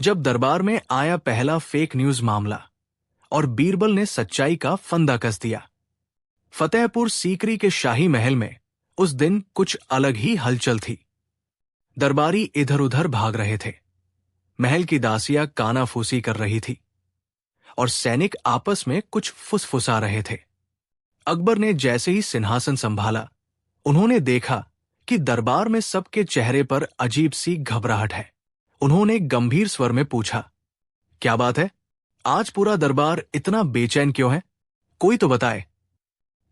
जब दरबार में आया पहला फेक न्यूज मामला और बीरबल ने सच्चाई का फंदा कस दिया। फतेहपुर सीकरी के शाही महल में उस दिन कुछ अलग ही हलचल थी। दरबारी इधर उधर भाग रहे थे, महल की दासियां कानाफूसी कर रही थी और सैनिक आपस में कुछ फुसफुसा रहे थे। अकबर ने जैसे ही सिंहासन संभाला, उन्होंने देखा कि दरबार में सबके चेहरे पर अजीब सी घबराहट है। उन्होंने गंभीर स्वर में पूछा, क्या बात है? आज पूरा दरबार इतना बेचैन क्यों है? कोई तो बताए।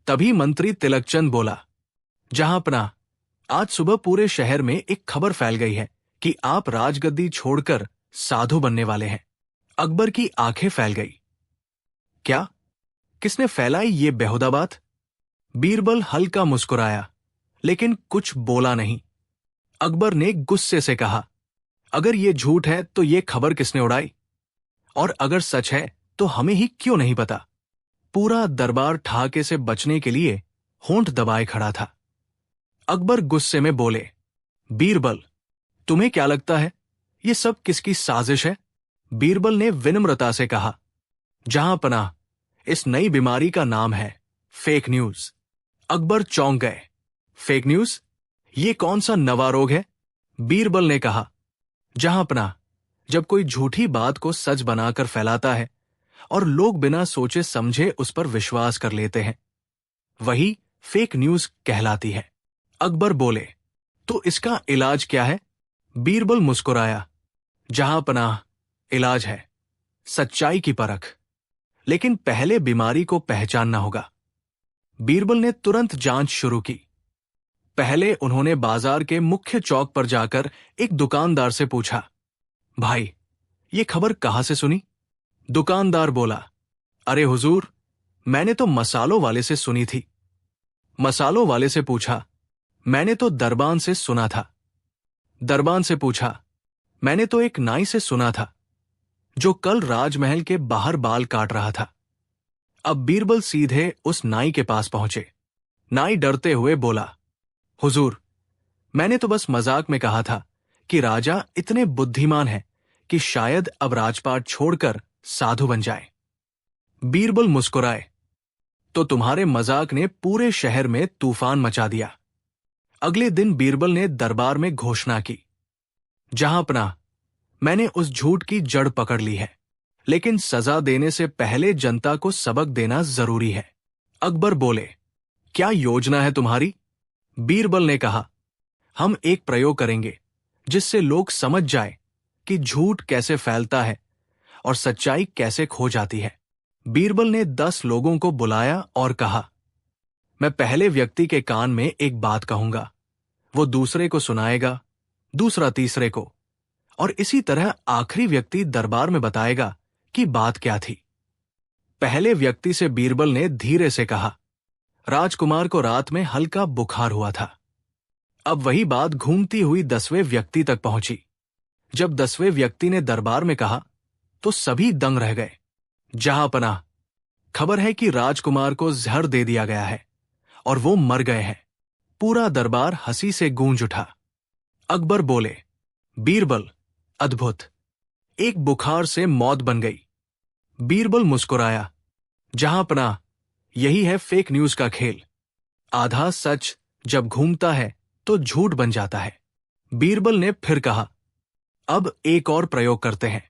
तभी मंत्री तिलकचंद बोला, जहांपनाह, आज सुबह पूरे शहर में एक खबर फैल गई है कि आप राजगद्दी छोड़कर साधु बनने वाले हैं। अकबर की आंखें फैल गई। क्या? किसने फैलाई ये बेहुदा बात? बीरबल हल्का मुस्कुराया, लेकिन कुछ बोला नहीं। अकबर ने गुस्से से कहा, अगर ये झूठ है तो ये खबर किसने उड़ाई? और अगर सच है तो हमें ही क्यों नहीं पता? पूरा दरबार ठाके से बचने के लिए होंठ दबाए खड़ा था। अकबर गुस्से में बोले, बीरबल, तुम्हें क्या लगता है ये सब किसकी साजिश है? बीरबल ने विनम्रता से कहा, जहांपनाह, इस नई बीमारी का नाम है फेक न्यूज। अकबर चौंक गए। Fake news? ये कौन सा नवा रोग है? बीरबल ने कहा, जहांपनाह, जब कोई झूठी बात को सच बनाकर फैलाता है और लोग बिना सोचे समझे उस पर विश्वास कर लेते हैं, वही फेक न्यूज कहलाती है। अकबर बोले, तो इसका इलाज क्या है? बीरबल मुस्कुराया, जहांपनाह, इलाज है सच्चाई की परख, लेकिन पहले बीमारी को पहचानना होगा। बीरबल ने तुरंत जांच शुरू की। पहले उन्होंने बाजार के मुख्य चौक पर जाकर एक दुकानदार से पूछा, भाई, ये खबर कहां से सुनी? दुकानदार बोला, अरे हुजूर, मैंने तो मसालों वाले से सुनी थी। मसालों वाले से पूछा, मैंने तो दरबान से सुना था। दरबान से पूछा, मैंने तो एक नाई से सुना था जो कल राजमहल के बाहर बाल काट रहा था। अब बीरबल सीधे उस नाई के पास पहुंचे। नाई डरते हुए बोला, हुजूर, मैंने तो बस मजाक में कहा था कि राजा इतने बुद्धिमान हैं कि शायद अब राजपाट छोड़कर साधु बन जाए। बीरबल मुस्कुराए, तो तुम्हारे मजाक ने पूरे शहर में तूफान मचा दिया। अगले दिन बीरबल ने दरबार में घोषणा की, जहांपनाह, मैंने उस झूठ की जड़ पकड़ ली है, लेकिन सजा देने से पहले जनता को सबक देना जरूरी है। अकबर बोले, क्या योजना है तुम्हारी? बीरबल ने कहा, हम एक प्रयोग करेंगे जिससे लोग समझ जाए कि झूठ कैसे फैलता है और सच्चाई कैसे खो जाती है। बीरबल ने 10 लोगों को बुलाया और कहा, मैं पहले व्यक्ति के कान में एक बात कहूंगा, वो दूसरे को सुनाएगा, दूसरा तीसरे को, और इसी तरह आखिरी व्यक्ति दरबार में बताएगा कि बात क्या थी। पहले व्यक्ति से बीरबल ने धीरे से कहा, राजकुमार को रात में हल्का बुखार हुआ था। अब वही बात घूमती हुई 10वें व्यक्ति तक पहुंची। जब 10वें व्यक्ति ने दरबार में कहा तो सभी दंग रह गए। जहांपनाह, खबर है कि राजकुमार को जहर दे दिया गया है और वो मर गए हैं। पूरा दरबार हंसी से गूंज उठा। अकबर बोले, बीरबल, अद्भुत, एक बुखार से मौत बन गई। बीरबल मुस्कुराया, जहांपनाह, यही है फेक न्यूज का खेल। आधा सच जब घूमता है तो झूठ बन जाता है। बीरबल ने फिर कहा, अब एक और प्रयोग करते हैं।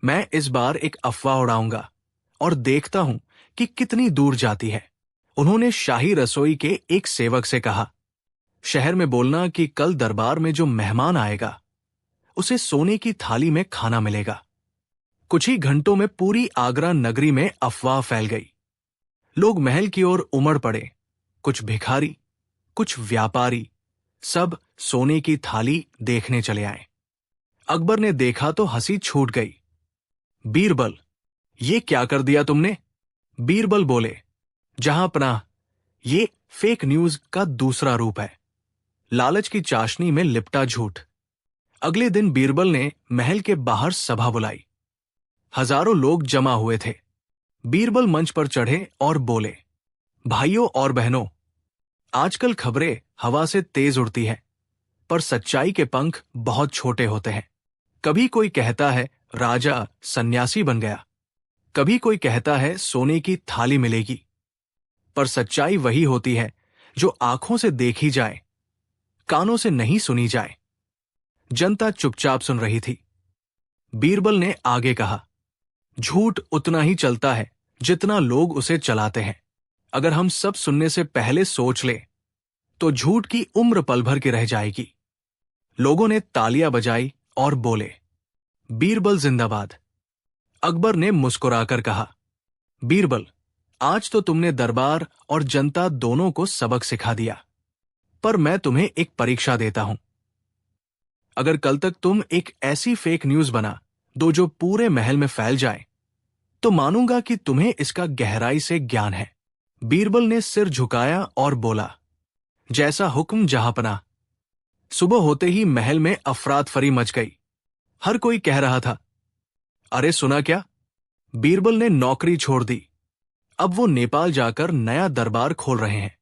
मैं इस बार एक अफवाह उड़ाऊंगा और देखता हूं कि कितनी दूर जाती है। उन्होंने शाही रसोई के एक सेवक से कहा, शहर में बोलना कि कल दरबार में जो मेहमान आएगा उसे सोने की थाली में खाना मिलेगा। कुछ ही घंटों में पूरी आगरा नगरी में अफवाह फैल गई। लोग महल की ओर उमड़ पड़े। कुछ भिखारी, कुछ व्यापारी, सब सोने की थाली देखने चले आए। अकबर ने देखा तो हंसी छूट गई। बीरबल, ये क्या कर दिया तुमने? बीरबल बोले, जहांपनाह, ये फेक न्यूज का दूसरा रूप है, लालच की चाशनी में लिपटा झूठ। अगले दिन बीरबल ने महल के बाहर सभा बुलाई। हजारों लोग जमा हुए थे। बीरबल मंच पर चढ़े और बोले, भाइयों और बहनों, आजकल खबरें हवा से तेज उड़ती हैं, पर सच्चाई के पंख बहुत छोटे होते हैं। कभी कोई कहता है राजा सन्यासी बन गया। कभी कोई कहता है सोने की थाली मिलेगी, पर सच्चाई वही होती है जो आंखों से देखी जाए, कानों से नहीं सुनी जाए। जनता चुपचाप सुन रही थी। बीरबल ने आगे कहा, झूठ उतना ही चलता है जितना लोग उसे चलाते हैं। अगर हम सब सुनने से पहले सोच ले तो झूठ की उम्र पल भर की रह जाएगी। लोगों ने तालियां बजाई और बोले, बीरबल जिंदाबाद। अकबर ने मुस्कुराकर कहा, बीरबल, आज तो तुमने दरबार और जनता दोनों को सबक सिखा दिया, पर मैं तुम्हें एक परीक्षा देता हूं। अगर कल तक तुम एक ऐसी फेक न्यूज बना दो जो पूरे महल में फैल जाए, तो मानूंगा कि तुम्हें इसका गहराई से ज्ञान है। बीरबल ने सिर झुकाया और बोला, जैसा हुक्म जहांपनाह। सुबह होते ही महल में अफरात फरी मच गई। हर कोई कह रहा था, अरे सुना क्या, बीरबल ने नौकरी छोड़ दी, अब वो नेपाल जाकर नया दरबार खोल रहे हैं।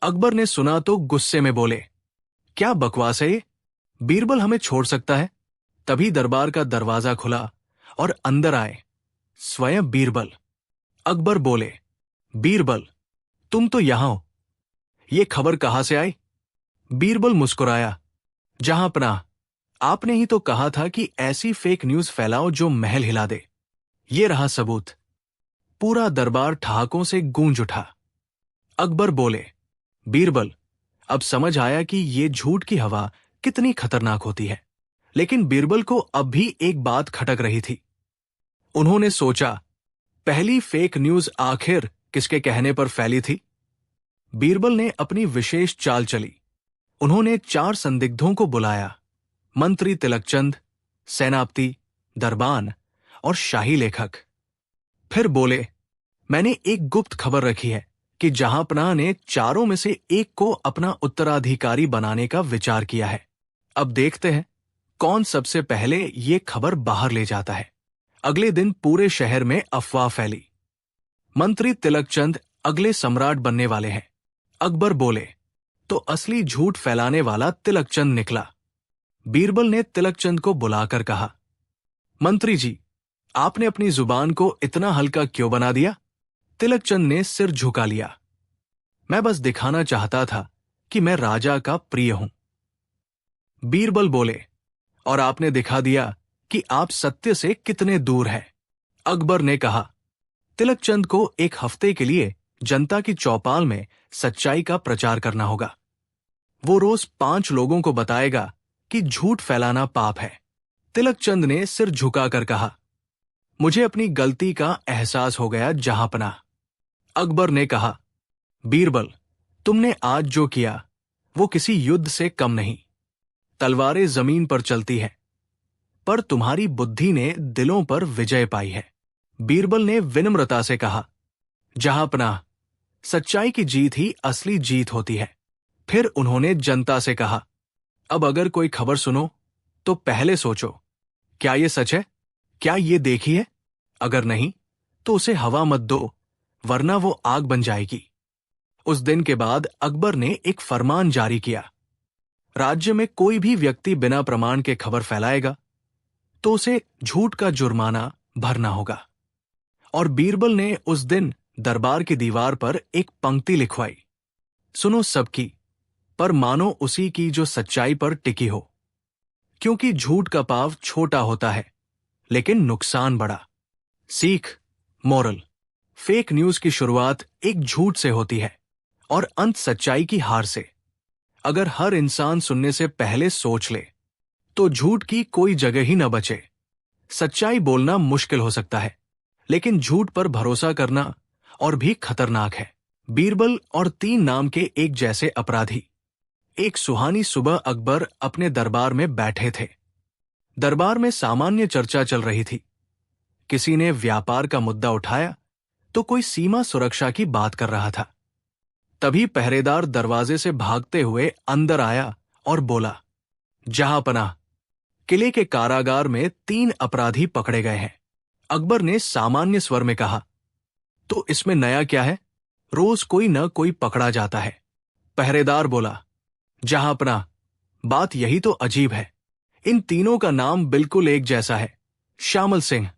अकबर ने सुना तो गुस्से में बोले, क्या बकवास है ये, बीरबल हमें छोड़ सकता है? तभी दरबार का दरवाजा खुला और अंदर आए स्वयं बीरबल। अकबर बोले, बीरबल, तुम तो यहां हो, ये खबर कहां से आई? बीरबल मुस्कुराया, जहांपनाह, आपने ही तो कहा था कि ऐसी फेक न्यूज फैलाओ जो महल हिला दे। ये रहा सबूत। पूरा दरबार ठहाकों से गूंज उठा। अकबर बोले, बीरबल, अब समझ आया कि ये झूठ की हवा कितनी खतरनाक होती है। लेकिन बीरबल को अब भी एक बात खटक रही थी। उन्होंने सोचा, पहली फेक न्यूज आखिर किसके कहने पर फैली थी? बीरबल ने अपनी विशेष चाल चली। उन्होंने 4 संदिग्धों को बुलाया, मंत्री तिलकचंद, सेनापति, दरबान और शाही लेखक। फिर बोले, मैंने एक गुप्त खबर रखी है कि जहांपनाह ने चारों में से एक को अपना उत्तराधिकारी बनाने का विचार किया है। अब देखते हैं कौन सबसे पहले ये खबर बाहर ले जाता है। अगले दिन पूरे शहर में अफवाह फैली, मंत्री तिलकचंद अगले सम्राट बनने वाले हैं। अकबर बोले, तो असली झूठ फैलाने वाला तिलकचंद निकला। बीरबल ने तिलकचंद को बुलाकर कहा, मंत्री जी, आपने अपनी जुबान को इतना हल्का क्यों बना दिया? तिलकचंद ने सिर झुका लिया। मैं बस दिखाना चाहता था कि मैं राजा का प्रिय हूं। बीरबल बोले, और आपने दिखा दिया कि आप सत्य से कितने दूर हैं। अकबर ने कहा, तिलकचंद को एक हफ्ते के लिए जनता की चौपाल में सच्चाई का प्रचार करना होगा। वो रोज 5 लोगों को बताएगा कि झूठ फैलाना पाप है। तिलकचंद ने सिर झुकाकर कहा, मुझे अपनी गलती का एहसास हो गया जहांपनाह। अकबर ने कहा, बीरबल, तुमने आज जो किया वो किसी युद्ध से कम नहीं। तलवारें जमीन पर चलती हैं, पर तुम्हारी बुद्धि ने दिलों पर विजय पाई है। बीरबल ने विनम्रता से कहा, जहांपनाह, सच्चाई की जीत ही असली जीत होती है। फिर उन्होंने जनता से कहा, अब अगर कोई खबर सुनो तो पहले सोचो, क्या ये सच है? क्या ये देखी है? अगर नहीं तो उसे हवा मत दो, वरना वो आग बन जाएगी। उस दिन के बाद अकबर ने एक फरमान जारी किया, राज्य में कोई भी व्यक्ति बिना प्रमाण के खबर फैलाएगा तो उसे झूठ का जुर्माना भरना होगा। और बीरबल ने उस दिन दरबार की दीवार पर एक पंक्ति लिखवाई, सुनो सबकी, पर मानो उसी की जो सच्चाई पर टिकी हो, क्योंकि झूठ का पाव छोटा होता है लेकिन नुकसान बड़ा। सीख, मोरल, फेक न्यूज की शुरुआत एक झूठ से होती है और अंत सच्चाई की हार से। अगर हर इंसान सुनने से पहले सोच ले तो झूठ की कोई जगह ही न बचे। सच्चाई बोलना मुश्किल हो सकता है, लेकिन झूठ पर भरोसा करना और भी खतरनाक है। बीरबल और 3 नाम के एक जैसे अपराधी। एक सुहानी सुबह अकबर अपने दरबार में बैठे थे। दरबार में सामान्य चर्चा चल रही थी। किसी ने व्यापार का मुद्दा उठाया तो कोई सीमा सुरक्षा की बात कर रहा था। तभी पहरेदार दरवाजे से भागते हुए अंदर आया और बोला, जहांपनाह, किले के कारागार में 3 अपराधी पकड़े गए हैं। अकबर ने सामान्य स्वर में कहा, तो इसमें नया क्या है? रोज कोई न कोई पकड़ा जाता है। पहरेदार बोला, जहांपनाह, बात यही तो अजीब है। इन तीनों का नाम बिल्कुल एक जैसा है, श्यामल सिंह।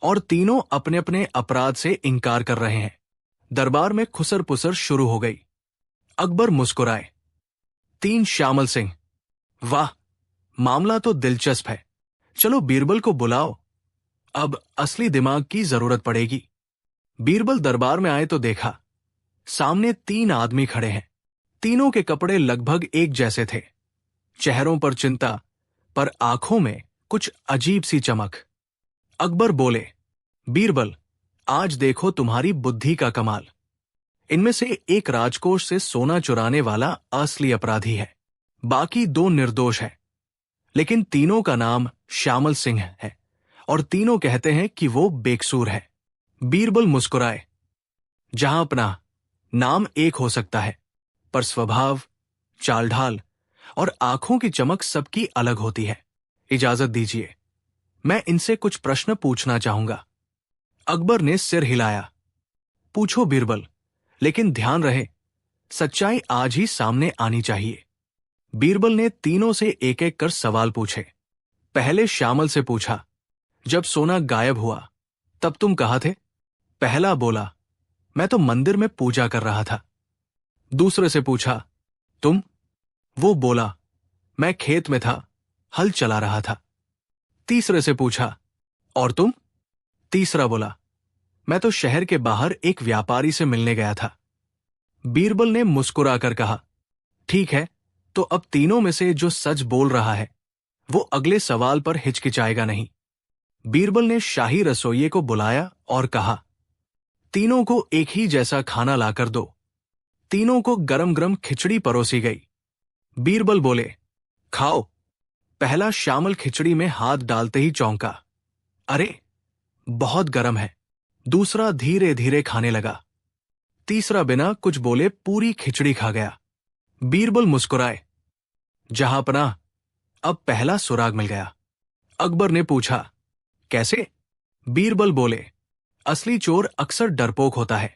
और तीनों अपने अपने अपराध से इनकार कर रहे हैं। दरबार में खुसर पुसर शुरू हो गई। अकबर मुस्कुराए। 3 श्यामल सिंह। वाह, मामला तो दिलचस्प है। चलो बीरबल को बुलाओ, अब असली दिमाग की जरूरत पड़ेगी। बीरबल दरबार में आए तो देखा सामने 3 आदमी खड़े हैं। तीनों के कपड़े लगभग एक जैसे थे। चेहरों पर चिंता, पर आंखों में कुछ अजीब सी चमक। अकबर बोले, बीरबल, आज देखो तुम्हारी बुद्धि का कमाल। इनमें से एक राजकोष से सोना चुराने वाला असली अपराधी है, बाकी 2 निर्दोष हैं। लेकिन तीनों का नाम श्यामल सिंह है और तीनों कहते हैं कि वो बेकसूर है। बीरबल मुस्कुराए। जहां अपना नाम एक हो सकता है, पर स्वभाव, चाल ढाल और आंखों की चमक सबकी अलग होती है। इजाजत दीजिए, मैं इनसे कुछ प्रश्न पूछना चाहूंगा। अकबर ने सिर हिलाया। पूछो बीरबल, लेकिन ध्यान रहे सच्चाई आज ही सामने आनी चाहिए। बीरबल ने तीनों से एक एक कर सवाल पूछे। पहले श्यामल से पूछा, जब सोना गायब हुआ तब तुम कहाँ थे? पहला बोला, मैं तो मंदिर में पूजा कर रहा था। दूसरे से पूछा, तुम? वो बोला, मैं खेत में था, हल चला रहा था। तीसरे से पूछा, और तुम? तीसरा बोला, मैं तो शहर के बाहर एक व्यापारी से मिलने गया था। बीरबल ने मुस्कुराकर कहा, ठीक है, तो अब तीनों में से जो सच बोल रहा है वो अगले सवाल पर हिचकिचाएगा नहीं। बीरबल ने शाही रसोइये को बुलाया और कहा, तीनों को एक ही जैसा खाना लाकर दो। तीनों को गरम गरम खिचड़ी परोसी गई। बीरबल बोले, खाओ। पहला श्यामल खिचड़ी में हाथ डालते ही चौंका, अरे बहुत गरम है। दूसरा धीरे धीरे खाने लगा। तीसरा बिना कुछ बोले पूरी खिचड़ी खा गया। बीरबल मुस्कुराए। जहांपनाह, अब पहला सुराग मिल गया। अकबर ने पूछा, कैसे? बीरबल बोले, असली चोर अक्सर डरपोक होता है।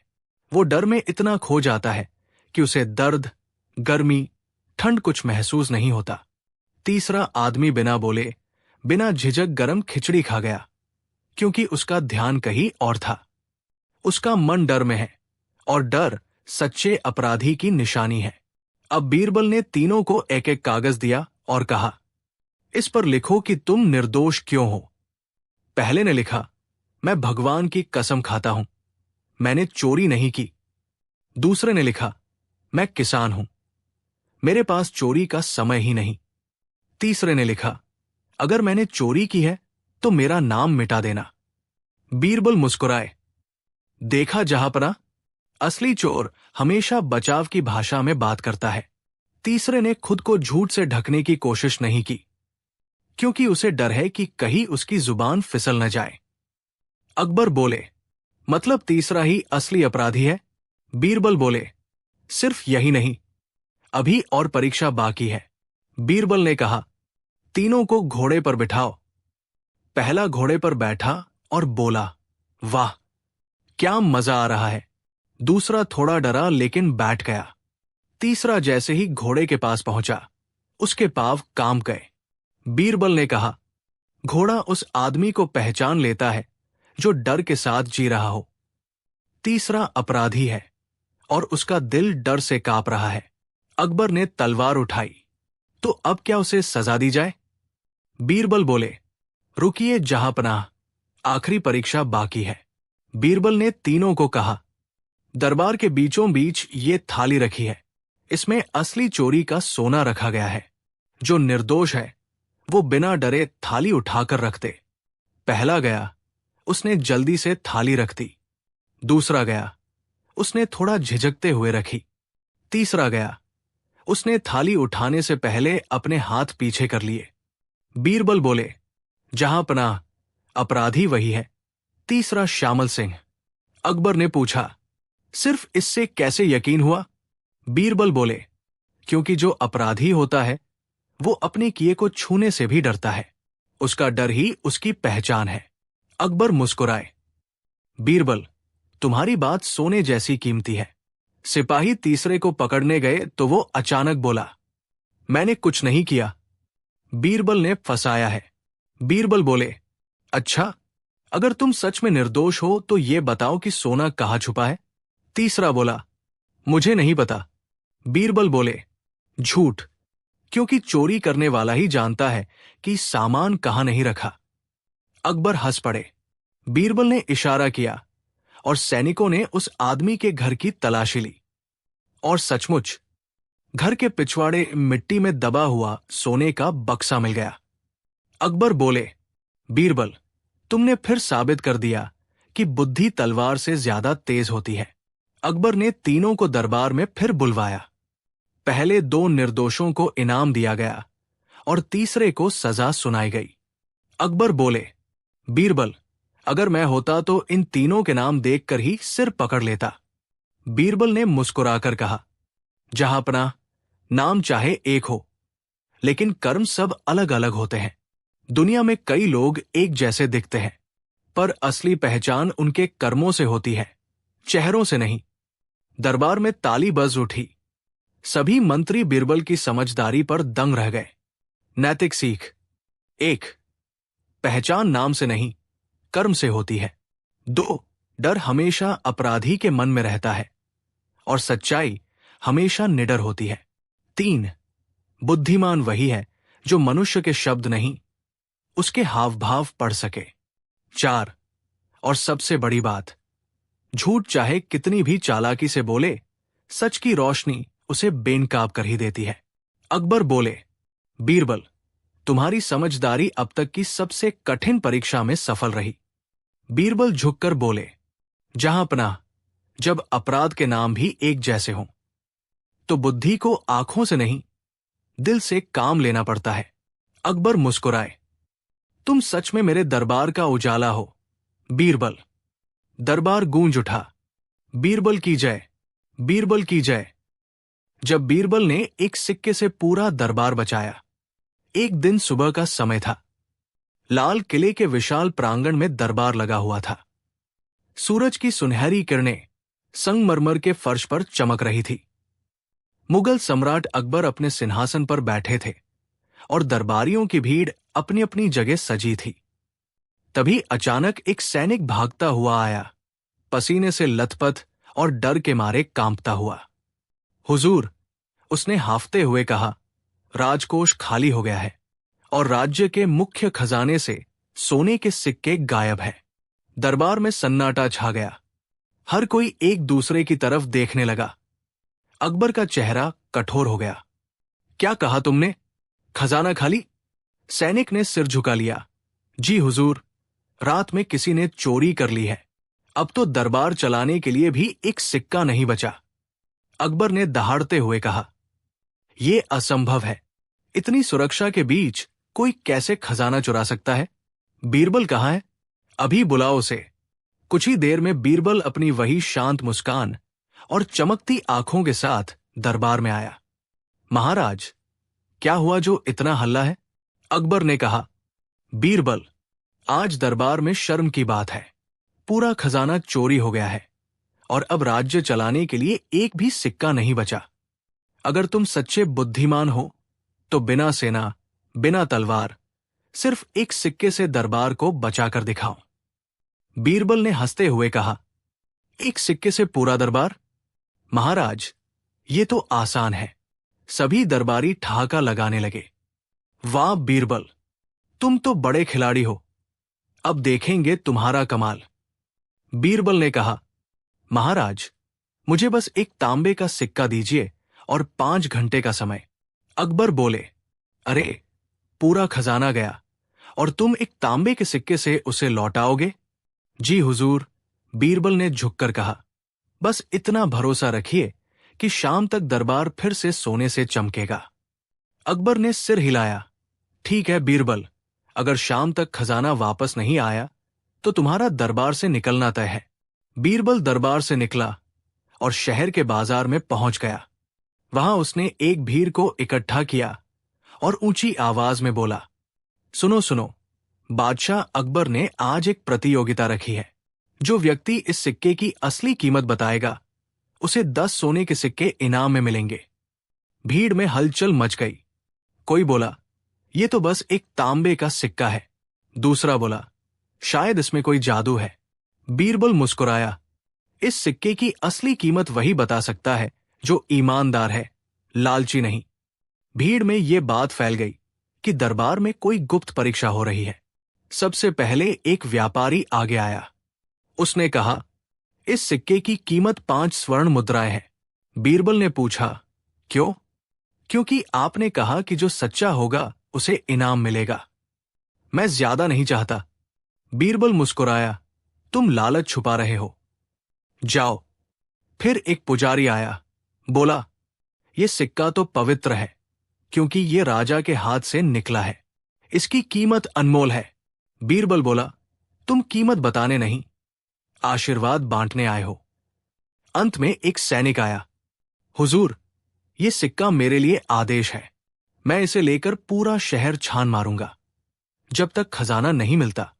वो डर में इतना खो जाता है कि उसे दर्द, गर्मी, ठंड कुछ महसूस नहीं होता। तीसरा आदमी बिना बोले, बिना झिझक गरम खिचड़ी खा गया, क्योंकि उसका ध्यान कहीं और था। उसका मन डर में है, और डर सच्चे अपराधी की निशानी है। अब बीरबल ने तीनों को एक एक कागज दिया और कहा, इस पर लिखो कि तुम निर्दोष क्यों हो। पहले ने लिखा, मैं भगवान की कसम खाता हूं, मैंने चोरी नहीं की। दूसरे ने लिखा, मैं किसान हूं, मेरे पास चोरी का समय ही नहीं। तीसरे ने लिखा, अगर मैंने चोरी की है तो मेरा नाम मिटा देना। बीरबल मुस्कुराए। देखा जहांपनाह, असली चोर हमेशा बचाव की भाषा में बात करता है। तीसरे ने खुद को झूठ से ढकने की कोशिश नहीं की, क्योंकि उसे डर है कि कहीं उसकी जुबान फिसल न जाए। अकबर बोले, मतलब तीसरा ही असली अपराधी है? बीरबल बोले, सिर्फ यही नहीं, अभी और परीक्षा बाकी है। बीरबल ने कहा, तीनों को घोड़े पर बिठाओ। पहला घोड़े पर बैठा और बोला, वाह क्या मजा आ रहा है। दूसरा थोड़ा डरा लेकिन बैठ गया। तीसरा जैसे ही घोड़े के पास पहुंचा, उसके पांव कांप गए। बीरबल ने कहा, घोड़ा उस आदमी को पहचान लेता है जो डर के साथ जी रहा हो। तीसरा अपराधी है और उसका दिल डर से कांप रहा है। अकबर ने तलवार उठाई, तो अब क्या उसे सजा दी जाए? बीरबल बोले, रुकिए जहांपनाह, आखिरी परीक्षा बाकी है। बीरबल ने तीनों को कहा, दरबार के बीचों बीच ये थाली रखी है, इसमें असली चोरी का सोना रखा गया है। जो निर्दोष है वो बिना डरे थाली उठाकर रख दे। पहला गया, उसने जल्दी से थाली रख दी। दूसरा गया, उसने थोड़ा झिझकते हुए रखी। तीसरा गया, उसने थाली उठाने से पहले अपने हाथ पीछे कर लिए। बीरबल बोले, जहांपनाह, अपराधी वही है, तीसरा श्यामल सिंह। अकबर ने पूछा, सिर्फ इससे कैसे यकीन हुआ? बीरबल बोले, क्योंकि जो अपराधी होता है वो अपने किए को छूने से भी डरता है, उसका डर ही उसकी पहचान है। अकबर मुस्कुराए। बीरबल, तुम्हारी बात सोने जैसी कीमती है। सिपाही तीसरे को पकड़ने गए तो वो अचानक बोला, मैंने कुछ नहीं किया। बीरबल ने फंसाया है। बीरबल बोले, अच्छा, अगर तुम सच में निर्दोष हो तो ये बताओ कि सोना कहाँ छुपा है? तीसरा बोला, मुझे नहीं पता। बीरबल बोले, झूठ, क्योंकि चोरी करने वाला ही जानता है कि सामान कहाँ नहीं रखा। अकबर हंस पड़े। बीरबल ने इशारा किया और सैनिकों ने उस आदमी के घर की तलाशी ली। और सचमुच घर के पिछवाड़े मिट्टी में दबा हुआ सोने का बक्सा मिल गया। अकबर बोले, बीरबल, तुमने फिर साबित कर दिया कि बुद्धि तलवार से ज्यादा तेज होती है। अकबर ने तीनों को दरबार में फिर बुलवाया। पहले 2 निर्दोषों को इनाम दिया गया और तीसरे को सजा सुनाई गई। अकबर बोले, बीरबल, अगर मैं होता तो इन तीनों के नाम देखकर ही सिर पकड़ लेता। बीरबल ने मुस्कुराकर कहा, जहांपनाह, नाम चाहे एक हो, लेकिन कर्म सब अलग अलग होते हैं। दुनिया में कई लोग एक जैसे दिखते हैं, पर असली पहचान उनके कर्मों से होती है, चेहरों से नहीं। दरबार में ताली बज उठी। सभी मंत्री बीरबल की समझदारी पर दंग रह गए। नैतिक सीख: 1. पहचान नाम से नहीं, कर्म से होती है। 2. डर हमेशा अपराधी के मन में रहता है और सच्चाई हमेशा निडर होती है। 3. बुद्धिमान वही है जो मनुष्य के शब्द नहीं, उसके हाव भाव पढ़ सके। 4. और सबसे बड़ी बात, झूठ चाहे कितनी भी चालाकी से बोले, सच की रोशनी उसे बेनकाब कर ही देती है। अकबर बोले, बीरबल, तुम्हारी समझदारी अब तक की सबसे कठिन परीक्षा में सफल रही। बीरबल झुककर बोले, जहांपनाह, जब अपराध के नाम भी एक जैसे हों, तो बुद्धि को आंखों से नहीं, दिल से काम लेना पड़ता है। अकबर मुस्कुराए, तुम सच में मेरे दरबार का उजाला हो, बीरबल। दरबार गूंज उठा, बीरबल की जय, बीरबल की जय। जब बीरबल ने एक सिक्के से पूरा दरबार बचाया। एक दिन सुबह का समय था। लाल किले के विशाल प्रांगण में दरबार लगा हुआ था। सूरज की सुनहरी किरणें संगमरमर के फर्श पर चमक रही थी। मुगल सम्राट अकबर अपने सिंहासन पर बैठे थे और दरबारियों की भीड़ अपनी अपनी जगह सजी थी। तभी अचानक एक सैनिक भागता हुआ आया, पसीने से लथपथ और डर के मारे कांपता हुआ। हुजूर, उसने हाफते हुए कहा, राजकोष खाली हो गया है और राज्य के मुख्य खजाने से सोने के सिक्के गायब हैं। दरबार में सन्नाटा छा गया। हर कोई एक दूसरे की तरफ देखने लगा। अकबर का चेहरा कठोर हो गया। क्या कहा तुमने? खजाना खाली? सैनिक ने सिर झुका लिया। जी हुजूर, रात में किसी ने चोरी कर ली है। अब तो दरबार चलाने के लिए भी एक सिक्का नहीं बचा। अकबर ने दहाड़ते हुए कहा, यह असंभव है। इतनी सुरक्षा के बीच कोई कैसे खजाना चुरा सकता है? बीरबल कहाँ है? अभी बुलाओ उसे। कुछ ही देर में बीरबल अपनी वही शांत मुस्कान और चमकती आंखों के साथ दरबार में आया। महाराज, क्या हुआ जो इतना हल्ला है? अकबर ने कहा, बीरबल, आज दरबार में शर्म की बात है। पूरा खजाना चोरी हो गया है और अब राज्य चलाने के लिए एक भी सिक्का नहीं बचा। अगर तुम सच्चे बुद्धिमान हो तो बिना सेना, बिना तलवार, सिर्फ एक सिक्के से दरबार को बचाकर दिखाओ। बीरबल ने हंसते हुए कहा, एक सिक्के से पूरा दरबार? महाराज, ये तो आसान है। सभी दरबारी ठहाका लगाने लगे। वाह बीरबल, तुम तो बड़े खिलाड़ी हो। अब देखेंगे तुम्हारा कमाल। बीरबल ने कहा, महाराज, मुझे बस एक तांबे का सिक्का दीजिए और 5 घंटे का समय। अकबर बोले, अरे, पूरा खजाना गया और तुम एक तांबे के सिक्के से उसे लौटाओगे? जी हुजूर, बीरबल ने झुककर कहा, बस इतना भरोसा रखिए कि शाम तक दरबार फिर से सोने से चमकेगा। अकबर ने सिर हिलाया। ठीक है बीरबल, अगर शाम तक खजाना वापस नहीं आया तो तुम्हारा दरबार से निकलना तय है। बीरबल दरबार से निकला और शहर के बाजार में पहुंच गया। वहां उसने एक भीड़ को इकट्ठा किया और ऊंची आवाज में बोला, सुनो सुनो, बादशाह अकबर ने आज एक प्रतियोगिता रखी है। जो व्यक्ति इस सिक्के की असली कीमत बताएगा उसे 10 सोने के सिक्के इनाम में मिलेंगे। भीड़ में हलचल मच गई। कोई बोला, ये तो बस एक तांबे का सिक्का है। दूसरा बोला, शायद इसमें कोई जादू है। बीरबल मुस्कुराया। इस सिक्के की असली कीमत वही बता सकता है जो ईमानदार है, लालची नहीं। भीड़ में ये बात फैल गई कि दरबार में कोई गुप्त परीक्षा हो रही है। सबसे पहले एक व्यापारी आगे आया। उसने कहा, इस सिक्के की कीमत 5 स्वर्ण मुद्राएं हैं। बीरबल ने पूछा, क्यों? क्योंकि आपने कहा कि जो सच्चा होगा उसे इनाम मिलेगा। मैं ज्यादा नहीं चाहता। बीरबल मुस्कुराया, तुम लालच छुपा रहे हो। जाओ। फिर एक पुजारी आया। बोला, यह सिक्का तो पवित्र है क्योंकि यह राजा के हाथ से निकला है। इसकी कीमत अनमोल है। बीरबल बोला, तुम कीमत बताने नहीं, आशीर्वाद बांटने आए हो। अंत में एक सैनिक आया। हुजूर, यह सिक्का मेरे लिए आदेश है। मैं इसे लेकर पूरा शहर छान मारूंगा जब तक खजाना नहीं मिलता।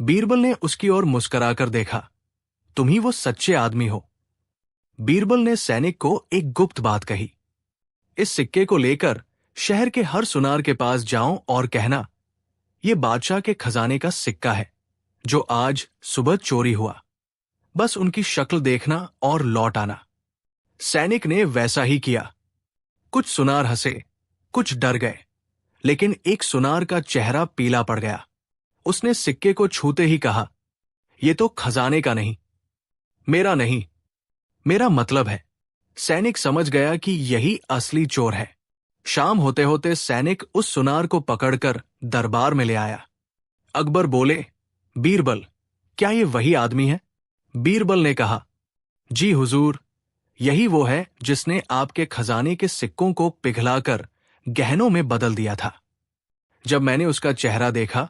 बीरबल ने उसकी ओर मुस्कुराकर देखा। तुम ही वो सच्चे आदमी हो। बीरबल ने सैनिक को एक गुप्त बात कही। इस सिक्के को लेकर शहर के हर सुनार के पास जाओ और कहना, यह बादशाह के खजाने का सिक्का है जो आज सुबह चोरी हुआ। बस उनकी शक्ल देखना और लौट आना। सैनिक ने वैसा ही किया। कुछ सुनार हंसे, कुछ डर गए, लेकिन एक सुनार का चेहरा पीला पड़ गया। उसने सिक्के को छूते ही कहा, यह तो खजाने का नहीं, मेरा नहीं, मेरा मतलब है। सैनिक समझ गया कि यही असली चोर है। शाम होते होते सैनिक उस सुनार को पकड़कर दरबार में ले आया। अकबर बोले, बीरबल, क्या ये वही आदमी है? बीरबल ने कहा, जी हुजूर, यही वो है जिसने आपके खजाने के सिक्कों को पिघलाकर गहनों में बदल दिया था। जब मैंने उसका चेहरा देखा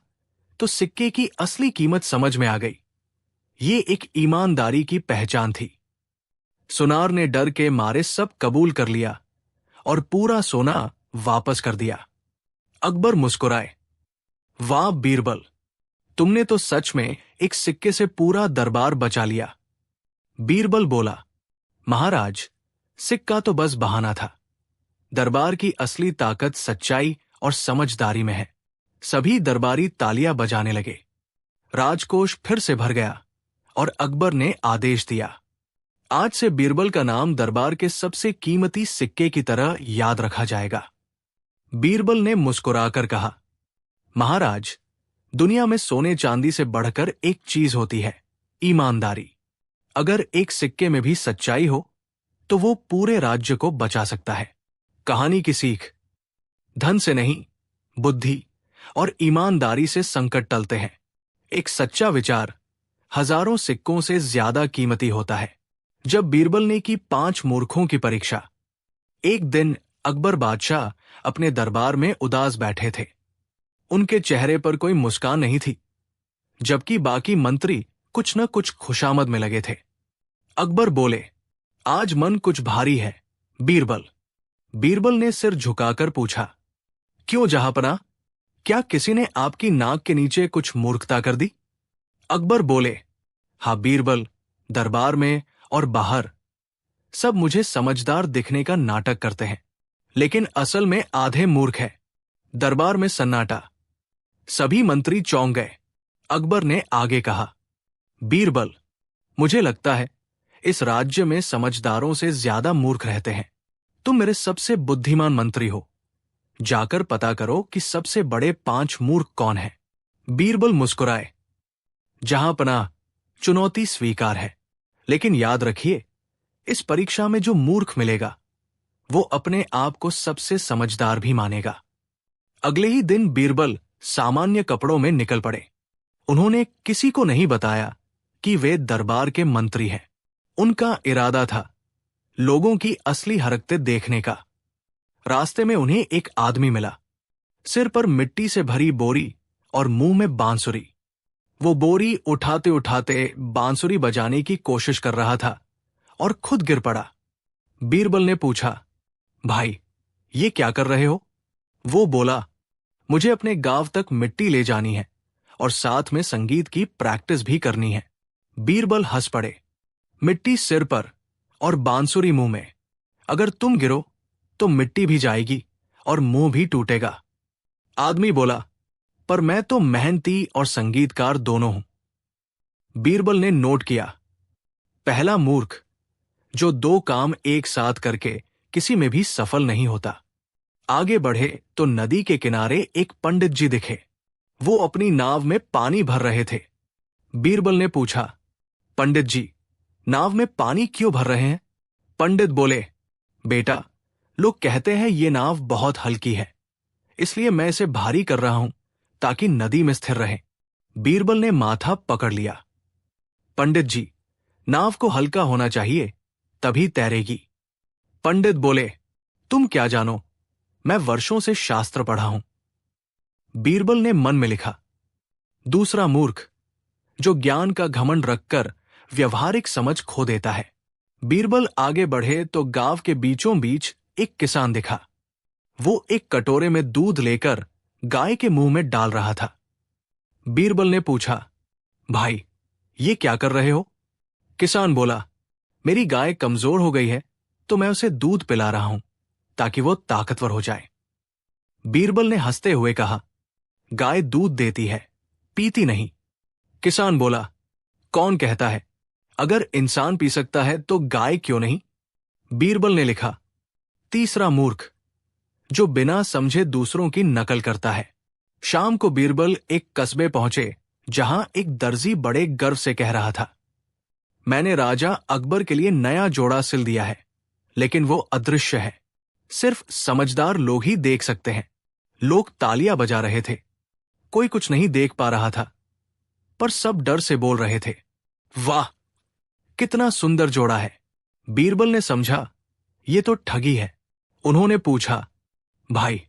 तो सिक्के की असली कीमत समझ में आ गई। ये एक ईमानदारी की पहचान थी। सुनार ने डर के मारे सब कबूल कर लिया और पूरा सोना वापस कर दिया। अकबर मुस्कुराए। वाह बीरबल, तुमने तो सच में एक सिक्के से पूरा दरबार बचा लिया। बीरबल बोला, महाराज, सिक्का तो बस बहाना था। दरबार की असली ताकत सच्चाई और समझदारी में है। सभी दरबारी तालियां बजाने लगे। राजकोष फिर से भर गया और अकबर ने आदेश दिया, आज से बीरबल का नाम दरबार के सबसे कीमती सिक्के की तरह याद रखा जाएगा। बीरबल ने मुस्कुराकर कहा, महाराज, दुनिया में सोने चांदी से बढ़कर एक चीज होती है, ईमानदारी। अगर एक सिक्के में भी सच्चाई हो तो वो पूरे राज्य को बचा सकता है। कहानी की सीख, धन से नहीं, बुद्धि और ईमानदारी से संकट टलते हैं। एक सच्चा विचार हजारों सिक्कों से ज्यादा कीमती होता है। जब बीरबल ने की 5 मूर्खों की परीक्षा। एक दिन अकबर बादशाह अपने दरबार में उदास बैठे थे। उनके चेहरे पर कोई मुस्कान नहीं थी, जबकि बाकी मंत्री कुछ न कुछ खुशामद में लगे थे। अकबर बोले, आज मन कुछ भारी है बीरबल। बीरबल ने सिर झुकाकर पूछा, क्यों जहांपनाह, क्या किसी ने आपकी नाक के नीचे कुछ मूर्खता कर दी? अकबर बोले, हाँ बीरबल, दरबार में और बाहर सब मुझे समझदार दिखने का नाटक करते हैं, लेकिन असल में आधे मूर्ख है। दरबार में सन्नाटा। सभी मंत्री चौंक गए। अकबर ने आगे कहा, बीरबल, मुझे लगता है इस राज्य में समझदारों से ज्यादा मूर्ख रहते हैं। तुम मेरे सबसे बुद्धिमान मंत्री हो। जाकर पता करो कि सबसे बड़े 5 मूर्ख कौन हैं। बीरबल मुस्कुराए। जहांपनाह, चुनौती स्वीकार है, लेकिन याद रखिए, इस परीक्षा में जो मूर्ख मिलेगा वो अपने आप को सबसे समझदार भी मानेगा। अगले ही दिन बीरबल सामान्य कपड़ों में निकल पड़े। उन्होंने किसी को नहीं बताया कि वे दरबार के मंत्री हैं। उनका इरादा था लोगों की असली हरकतें देखने का। रास्ते में उन्हें एक आदमी मिला, सिर पर मिट्टी से भरी बोरी और मुंह में बांसुरी। वो बोरी उठाते उठाते बांसुरी बजाने की कोशिश कर रहा था और खुद गिर पड़ा। बीरबल ने पूछा, भाई, ये क्या कर रहे हो? वो बोला, मुझे अपने गांव तक मिट्टी ले जानी है और साथ में संगीत की प्रैक्टिस भी करनी है। बीरबल हंस पड़े। मिट्टी सिर पर और बांसुरी मुंह में। अगर तुम गिरो तो मिट्टी भी जाएगी और मुंह भी टूटेगा। आदमी बोला, पर मैं तो मेहनती और संगीतकार दोनों हूं। बीरबल ने नोट किया, पहला मूर्ख, जो दो काम एक साथ करके किसी में भी सफल नहीं होता। आगे बढ़े तो नदी के किनारे एक पंडित जी दिखे। वो अपनी नाव में पानी भर रहे थे। बीरबल ने पूछा, पंडित जी, नाव में पानी क्यों भर रहे हैं? पंडित बोले, बेटा, लोग कहते हैं ये नाव बहुत हल्की है, इसलिए मैं इसे भारी कर रहा हूं ताकि नदी में स्थिर रहे। बीरबल ने माथा पकड़ लिया। पंडित जी, नाव को हल्का होना चाहिए, तभी तैरेगी। पंडित बोले, तुम क्या जानो, मैं वर्षों से शास्त्र पढ़ा हूं। बीरबल ने मन में लिखा, दूसरा मूर्ख, जो ज्ञान का घमंड रखकर व्यवहारिक समझ खो देता है। बीरबल आगे बढ़े तो गांव के बीचों बीच एक किसान दिखा। वो एक कटोरे में दूध लेकर गाय के मुंह में डाल रहा था। बीरबल ने पूछा, भाई, ये क्या कर रहे हो? किसान बोला, मेरी गाय कमजोर हो गई है तो मैं उसे दूध पिला रहा हूं ताकि वो ताकतवर हो जाए। बीरबल ने हंसते हुए कहा, गाय दूध देती है, पीती नहीं। किसान बोला, कौन कहता है? अगर इंसान पी सकता है तो गाय क्यों नहीं? बीरबल ने लिखा, तीसरा मूर्ख, जो बिना समझे दूसरों की नकल करता है। शाम को बीरबल एक कस्बे पहुंचे जहां एक दर्जी बड़े गर्व से कह रहा था, मैंने राजा अकबर के लिए नया जोड़ा सिल दिया है, लेकिन वो अदृश्य है, सिर्फ समझदार लोग ही देख सकते हैं। लोग तालियां बजा रहे थे, कोई कुछ नहीं देख पा रहा था, पर सब डर से बोल रहे थे, वाह, कितना सुंदर जोड़ा है। बीरबल ने समझा, ये तो ठगी है। उन्होंने पूछा, भाई,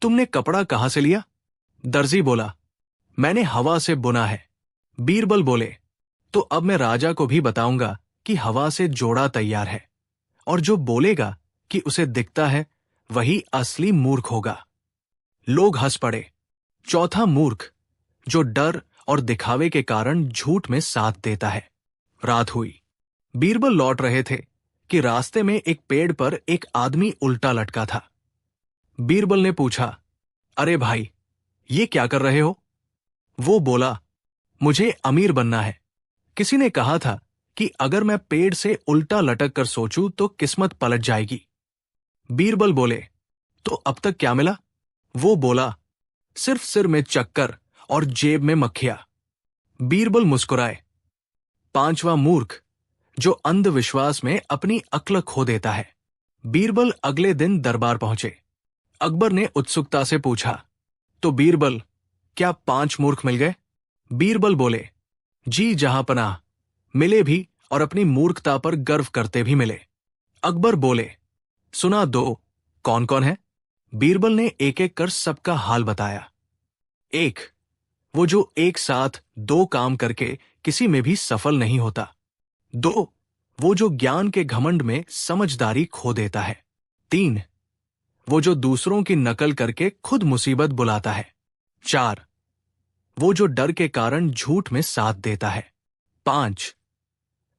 तुमने कपड़ा कहां से लिया? दर्जी बोला, मैंने हवा से बुना है। बीरबल बोले, तो अब मैं राजा को भी बताऊंगा कि हवा से जोड़ा तैयार है, और जो बोलेगा कि उसे दिखता है वही असली मूर्ख होगा। लोग हंस पड़े। चौथा मूर्ख, जो डर और दिखावे के कारण झूठ में साथ देता है। रात हुई। बीरबल लौट रहे थे कि रास्ते में एक पेड़ पर एक आदमी उल्टा लटका था। बीरबल ने पूछा, अरे भाई, ये क्या कर रहे हो? वो बोला, मुझे अमीर बनना है। किसी ने कहा था कि अगर मैं पेड़ से उल्टा लटक कर सोचूं तो किस्मत पलट जाएगी। बीरबल बोले, तो अब तक क्या मिला? वो बोला, सिर्फ सिर में चक्कर और जेब में मक्खियां। बीरबल मुस्कुराए। पांचवा मूर्ख, जो अंधविश्वास में अपनी अक्ल खो देता है। बीरबल अगले दिन दरबार पहुंचे। अकबर ने उत्सुकता से पूछा, तो बीरबल, क्या 5 मूर्ख मिल गए? बीरबल बोले, जी जहांपनाह, मिले भी और अपनी मूर्खता पर गर्व करते भी मिले। अकबर बोले, सुना दो, कौन कौन है? बीरबल ने एक एक कर सबका हाल बताया। 1, वो जो एक साथ 2 काम करके किसी में भी सफल नहीं होता। 2, वो जो ज्ञान के घमंड में समझदारी खो देता है। 3, वो जो दूसरों की नकल करके खुद मुसीबत बुलाता है। 4, वो जो डर के कारण झूठ में साथ देता है। 5,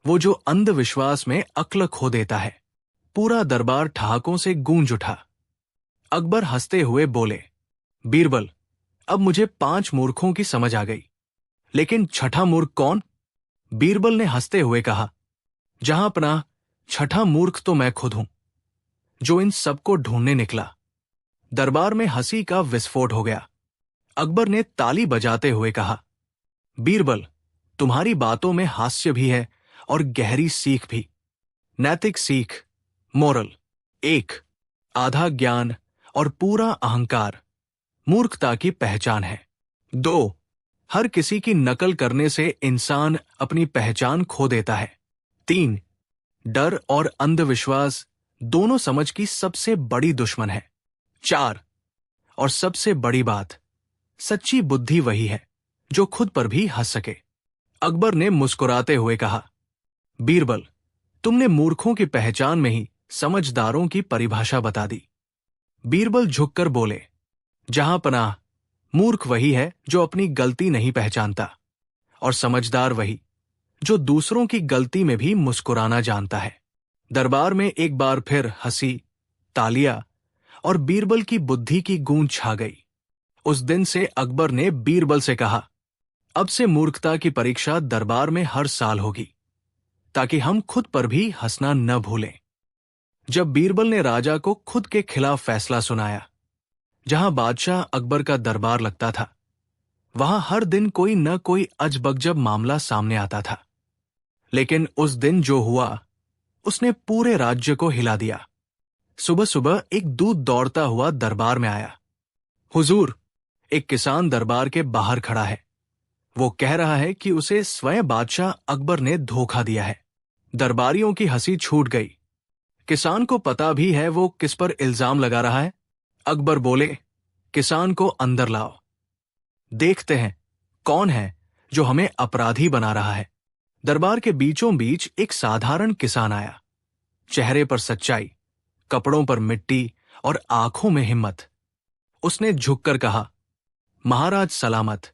वो जो अंधविश्वास में अक्ल खो देता है। पूरा दरबार ठहाकों से गूंज उठा। अकबर हंसते हुए बोले, बीरबल, अब मुझे 5 मूर्खों की समझ आ गई, लेकिन छठा मूर्ख कौन? बीरबल ने हंसते हुए कहा, जहांपनाह, छठा मूर्ख तो मैं खुद हूं, जो इन सबको ढूंढने निकला। दरबार में हंसी का विस्फोट हो गया। अकबर ने ताली बजाते हुए कहा, बीरबल, तुम्हारी बातों में हास्य भी है और गहरी सीख भी। नैतिक सीख, मोरल। 1, आधा ज्ञान और पूरा अहंकार मूर्खता की पहचान है। 2, हर किसी की नकल करने से इंसान अपनी पहचान खो देता है। 3, डर और अंधविश्वास दोनों समझ की सबसे बड़ी दुश्मन है। 4, और सबसे बड़ी बात, सच्ची बुद्धि वही है जो खुद पर भी हंस सके। अकबर ने मुस्कुराते हुए कहा, बीरबल, तुमने मूर्खों की पहचान में ही समझदारों की परिभाषा बता दी। बीरबल झुककर बोले, जहांपनाह, मूर्ख वही है जो अपनी गलती नहीं पहचानता, और समझदार वही जो दूसरों की गलती में भी मुस्कुराना जानता है। दरबार में एक बार फिर हंसी, तालियां और बीरबल की बुद्धि की गूंज छा गई। उस दिन से अकबर ने बीरबल से कहा, अब से मूर्खता की परीक्षा दरबार में हर साल होगी, ताकि हम खुद पर भी हंसना न भूलें। जब बीरबल ने राजा को खुद के खिलाफ फैसला सुनाया, जहां बादशाह अकबर का दरबार लगता था, वहां हर दिन कोई न कोई अजबगजब मामला सामने आता था। लेकिन उस दिन जो हुआ, उसने पूरे राज्य को हिला दिया। सुबह सुबह एक दूत दौड़ता हुआ दरबार में आया। हुजूर, एक किसान दरबार के बाहर खड़ा है। वो कह रहा है कि उसे स्वयं बादशाह अकबर ने धोखा दिया है। दरबारियों की हंसी छूट गई। किसान को पता भी है वो किस पर इल्जाम लगा रहा है। अकबर बोले, किसान को अंदर लाओ, देखते हैं कौन है जो हमें अपराधी बना रहा है। दरबार के बीचों बीच एक साधारण किसान आया। चेहरे पर सच्चाई, कपड़ों पर मिट्टी और आंखों में हिम्मत। उसने झुककर कहा, महाराज सलामत,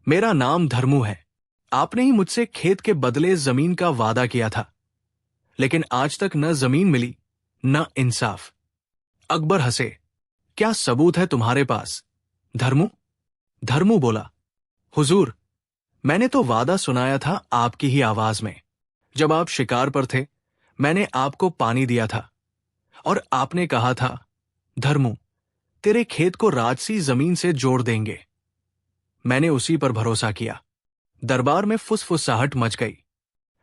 मेरा नाम धर्मू है। आपने ही मुझसे खेत के बदले जमीन का वादा किया था, लेकिन आज तक न जमीन मिली न इंसाफ। अकबर हंसे, क्या सबूत है तुम्हारे पास धर्मू? धर्मू बोला, हुजूर, मैंने तो वादा सुनाया था आपकी ही आवाज में। जब आप शिकार पर थे, मैंने आपको पानी दिया था और आपने कहा था, धर्मू, तेरे खेत को राजसी जमीन से जोड़ देंगे। मैंने उसी पर भरोसा किया। दरबार में फुसफुसाहट मच गई।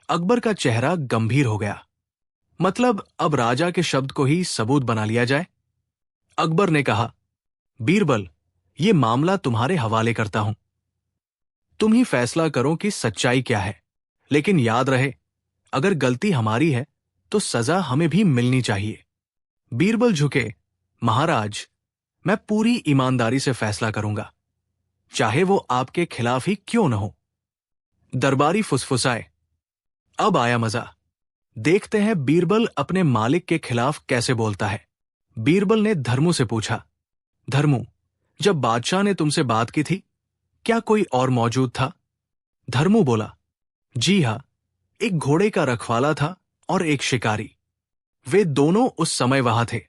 अकबर का चेहरा गंभीर हो गया। मतलब अब राजा के शब्द को ही सबूत बना लिया जाए? अकबर ने कहा, बीरबल, ये मामला तुम्हारे हवाले करता हूं। तुम ही फैसला करो कि सच्चाई क्या है। लेकिन याद रहे, अगर गलती हमारी है तो सजा हमें भी मिलनी चाहिए। बीरबल झुके, महाराज, मैं पूरी ईमानदारी से फैसला करूंगा, चाहे वो आपके खिलाफ ही क्यों न हो। दरबारी फुसफुसाए, अब आया मजा। देखते हैं बीरबल अपने मालिक के खिलाफ कैसे बोलता है। बीरबल ने धर्मू से पूछा, धर्मू, जब बादशाह ने तुमसे बात की थी, क्या कोई और मौजूद था? धर्मू बोला, जी हां, एक घोड़े का रखवाला था और एक शिकारी। वे दोनों उस समय वहां थे।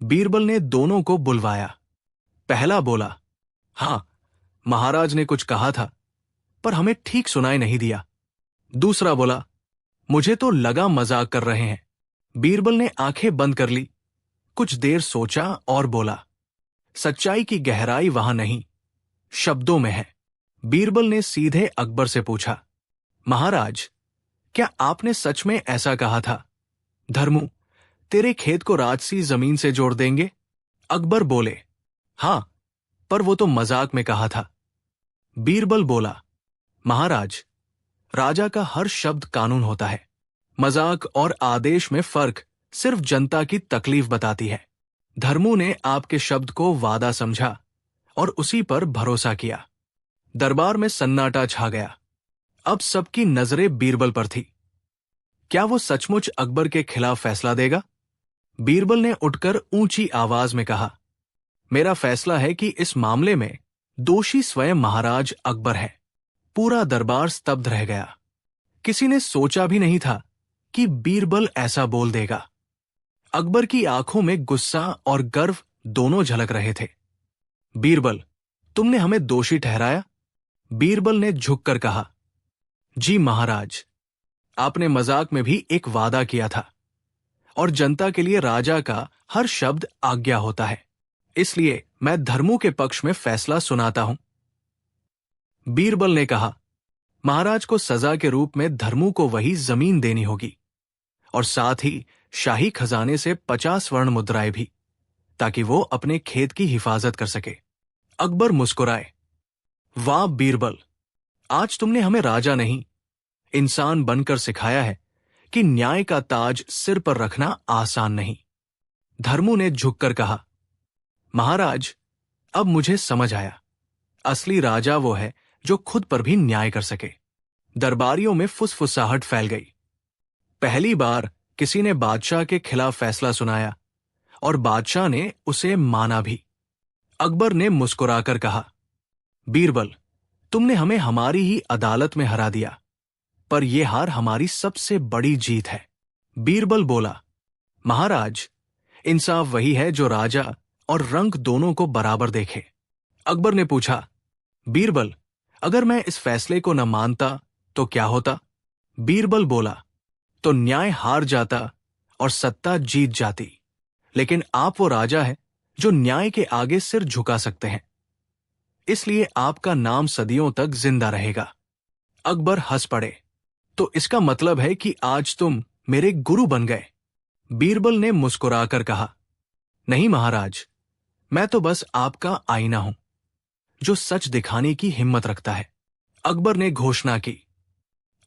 बीरबल ने दोनों को बुलवाया। पहला बोला, हां, महाराज ने कुछ कहा था, पर हमें ठीक सुनाई नहीं दिया। दूसरा बोला, मुझे तो लगा मजाक कर रहे हैं। बीरबल ने आंखें बंद कर ली, कुछ देर सोचा और बोला, सच्चाई की गहराई वहां नहीं, शब्दों में है। बीरबल ने सीधे अकबर से पूछा, महाराज, क्या आपने सच में ऐसा कहा था? धर्मू, तेरे खेत को राजसी जमीन से जोड़ देंगे? अकबर बोले, हां, पर वो तो मजाक में कहा था। बीरबल बोला, महाराज, राजा का हर शब्द कानून होता है। मजाक और आदेश में फर्क सिर्फ जनता की तकलीफ बताती है। धर्मू ने आपके शब्द को वादा समझा और उसी पर भरोसा किया। दरबार में सन्नाटा छा गया। अब सबकी नजरें बीरबल पर थी। क्या वो सचमुच अकबर के खिलाफ फैसला देगा? बीरबल ने उठकर ऊंची आवाज में कहा, मेरा फैसला है कि इस मामले में दोषी स्वयं महाराज अकबर है। पूरा दरबार स्तब्ध रह गया। किसी ने सोचा भी नहीं था कि बीरबल ऐसा बोल देगा। अकबर की आंखों में गुस्सा और गर्व दोनों झलक रहे थे। बीरबल, तुमने हमें दोषी ठहराया? बीरबल ने झुककर कहा, जी महाराज, आपने मजाक में भी एक वादा किया था और जनता के लिए राजा का हर शब्द आज्ञा होता है। इसलिए मैं धर्मू के पक्ष में फैसला सुनाता हूं। बीरबल ने कहा, महाराज को सजा के रूप में धर्मू को वही जमीन देनी होगी और साथ ही शाही खजाने से 50 स्वर्ण मुद्राएं भी, ताकि वो अपने खेत की हिफाजत कर सके। अकबर मुस्कुराए, वाह बीरबल, आज तुमने हमें राजा नहीं, इंसान बनकर सिखाया है कि न्याय का ताज सिर पर रखना आसान नहीं। धर्मू ने झुककर कहा, महाराज, अब मुझे समझ आया, असली राजा वो है जो खुद पर भी न्याय कर सके। दरबारियों में फुसफुसाहट फैल गई। पहली बार किसी ने बादशाह के खिलाफ फैसला सुनाया और बादशाह ने उसे माना भी। अकबर ने मुस्कुराकर कहा, बीरबल, तुमने हमें हमारी ही अदालत में हरा दिया, पर यह हार हमारी सबसे बड़ी जीत है। बीरबल बोला, महाराज, इंसाफ वही है जो राजा और रंक दोनों को बराबर देखे। अकबर ने पूछा, बीरबल, अगर मैं इस फैसले को न मानता तो क्या होता? बीरबल बोला, तो न्याय हार जाता और सत्ता जीत जाती। लेकिन आप वो राजा हैं जो न्याय के आगे सिर झुका सकते हैं, इसलिए आपका नाम सदियों तक जिंदा रहेगा। अकबर हंस पड़े, तो इसका मतलब है कि आज तुम मेरे गुरु बन गए? बीरबल ने मुस्कुराकर कहा, नहीं महाराज, मैं तो बस आपका आईना हूं जो सच दिखाने की हिम्मत रखता है। अकबर ने घोषणा की,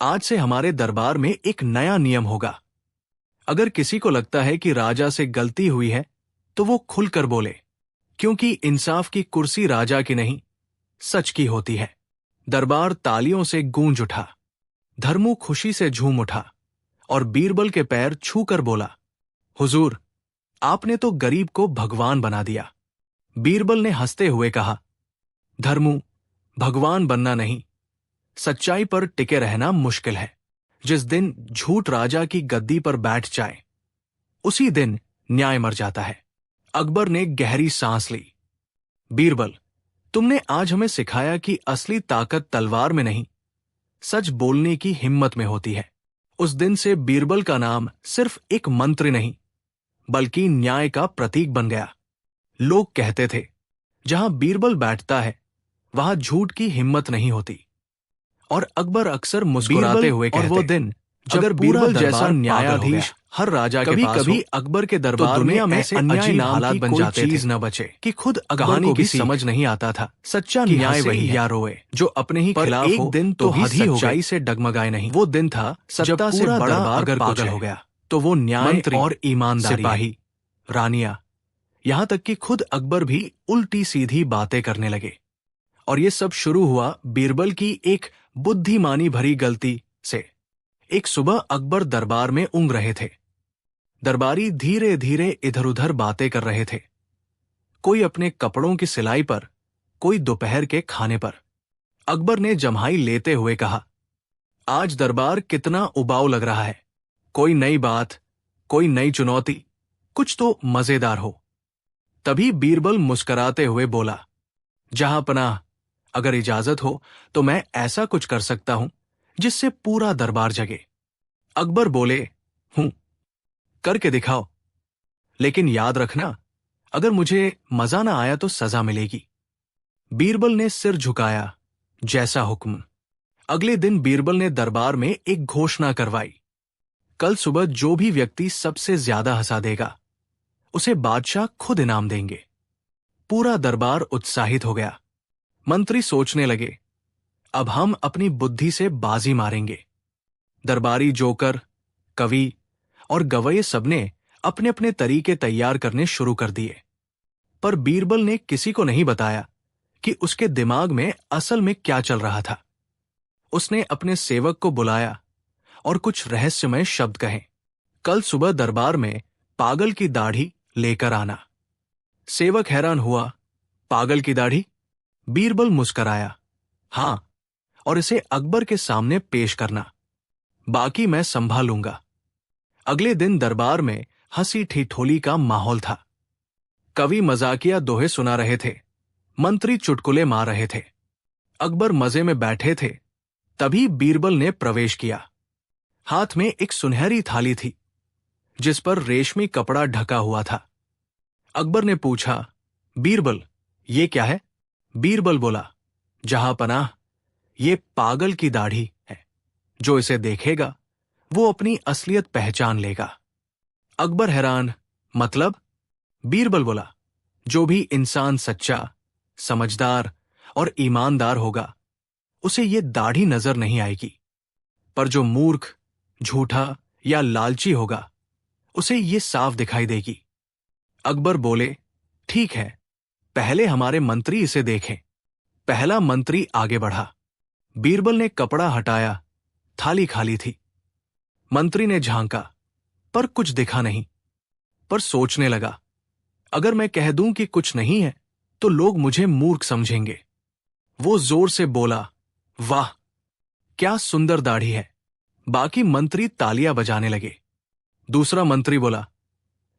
आज से हमारे दरबार में एक नया नियम होगा। अगर किसी को लगता है कि राजा से गलती हुई है तो वो खुलकर बोले, क्योंकि इंसाफ की कुर्सी राजा की नहीं, सच की होती है। दरबार तालियों से गूंज उठा। धर्मू खुशी से झूम उठा और बीरबल के पैर छूकर बोला, हुजूर, आपने तो गरीब को भगवान बना दिया। बीरबल ने हंसते हुए कहा, धर्मू, भगवान बनना नहीं, सच्चाई पर टिके रहना मुश्किल है। जिस दिन झूठ राजा की गद्दी पर बैठ जाए, उसी दिन न्याय मर जाता है। अकबर ने गहरी सांस ली। बीरबल, तुमने आज हमें सिखाया कि असली ताकत तलवार में नहीं, सच बोलने की हिम्मत में होती है। उस दिन से बीरबल का नाम सिर्फ एक मंत्री नहीं, बल्कि न्याय का प्रतीक बन गया। लोग कहते थे, जहां बीरबल बैठता है वहां झूठ की हिम्मत नहीं होती। और अकबर अक्सर मुस्कुराते हुए कहते, और वो दिन अगर बीरबल जैसा न्यायाधीश हर राजा के पास कभी अकबर के दरबार तो दुनिया में ऐसे अजीब हालात बन जाते चीज न बचे कि खुद अकबर को भी समझ नहीं आता था सच्चा न्याय वही या रोए जो अपने ही खिलाफ हो। एक दिन तो हद ही सच्चाई से डगमगाए नहीं। वो दिन था सत्ता से बड़ा अगर पागल हो गया तो वो न्याय और ईमानदारी, सिपाही, रानियां, यहां तक कि खुद अकबर भी उल्टी सीधी बातें करने लगे। और ये सब शुरू हुआ बीरबल की एक बुद्धिमानी भरी गलती से। एक सुबह अकबर दरबार में ऊँघ रहे थे। दरबारी धीरे धीरे इधर उधर बातें कर रहे थे, कोई अपने कपड़ों की सिलाई पर, कोई दोपहर के खाने पर। अकबर ने जम्हाई लेते हुए कहा, आज दरबार कितना उबाऊ लग रहा है। कोई नई बात, कोई नई चुनौती, कुछ तो मजेदार हो। तभी बीरबल मुस्कुराते हुए बोला, जहां पनाह, अगर इजाजत हो तो मैं ऐसा कुछ कर सकता हूं जिससे पूरा दरबार जगे। अकबर बोले, हूं, करके दिखाओ, लेकिन याद रखना, अगर मुझे मजा ना आया तो सजा मिलेगी। बीरबल ने सिर झुकाया, जैसा हुक्म। अगले दिन बीरबल ने दरबार में एक घोषणा करवाई, कल सुबह जो भी व्यक्ति सबसे ज्यादा हंसा देगा उसे बादशाह खुद इनाम देंगे। पूरा दरबार उत्साहित हो गया। मंत्री सोचने लगे, अब हम अपनी बुद्धि से बाजी मारेंगे। दरबारी जोकर, कवि और गवैये सबने अपने अपने तरीके तैयार करने शुरू कर दिए। पर बीरबल ने किसी को नहीं बताया कि उसके दिमाग में असल में क्या चल रहा था। उसने अपने सेवक को बुलाया और कुछ रहस्यमय शब्द कहे, कल सुबह दरबार में पागल की दाढ़ी लेकर आना। सेवक हैरान हुआ, पागल की दाढ़ी? बीरबल मुस्कराया, हां, और इसे अकबर के सामने पेश करना, बाकी मैं संभालूंगा। अगले दिन दरबार में हंसी ठिठोली का माहौल था। कवि मजाकिया दोहे सुना रहे थे, मंत्री चुटकुले मार रहे थे। अकबर मजे में बैठे थे। तभी बीरबल ने प्रवेश किया। हाथ में एक सुनहरी थाली थी जिस पर रेशमी कपड़ा ढका हुआ था। अकबर ने पूछा, बीरबल, ये क्या है? बीरबल बोला, जहां पनाह, ये पागल की दाढ़ी है। जो इसे देखेगा वो अपनी असलियत पहचान लेगा। अकबर हैरान, मतलब? बीरबल बोला, जो भी इंसान सच्चा, समझदार और ईमानदार होगा उसे ये दाढ़ी नजर नहीं आएगी, पर जो मूर्ख, झूठा या लालची होगा उसे ये साफ दिखाई देगी। अकबर बोले, ठीक है, पहले हमारे मंत्री इसे देखें। पहला मंत्री आगे बढ़ा। बीरबल ने कपड़ा हटाया, थाली खाली थी। मंत्री ने झांका, पर कुछ दिखा नहीं। पर सोचने लगा, अगर मैं कह दूं कि कुछ नहीं है तो लोग मुझे मूर्ख समझेंगे। वो जोर से बोला, वाह, क्या सुंदर दाढ़ी है। बाकी मंत्री तालियां बजाने लगे। दूसरा मंत्री बोला,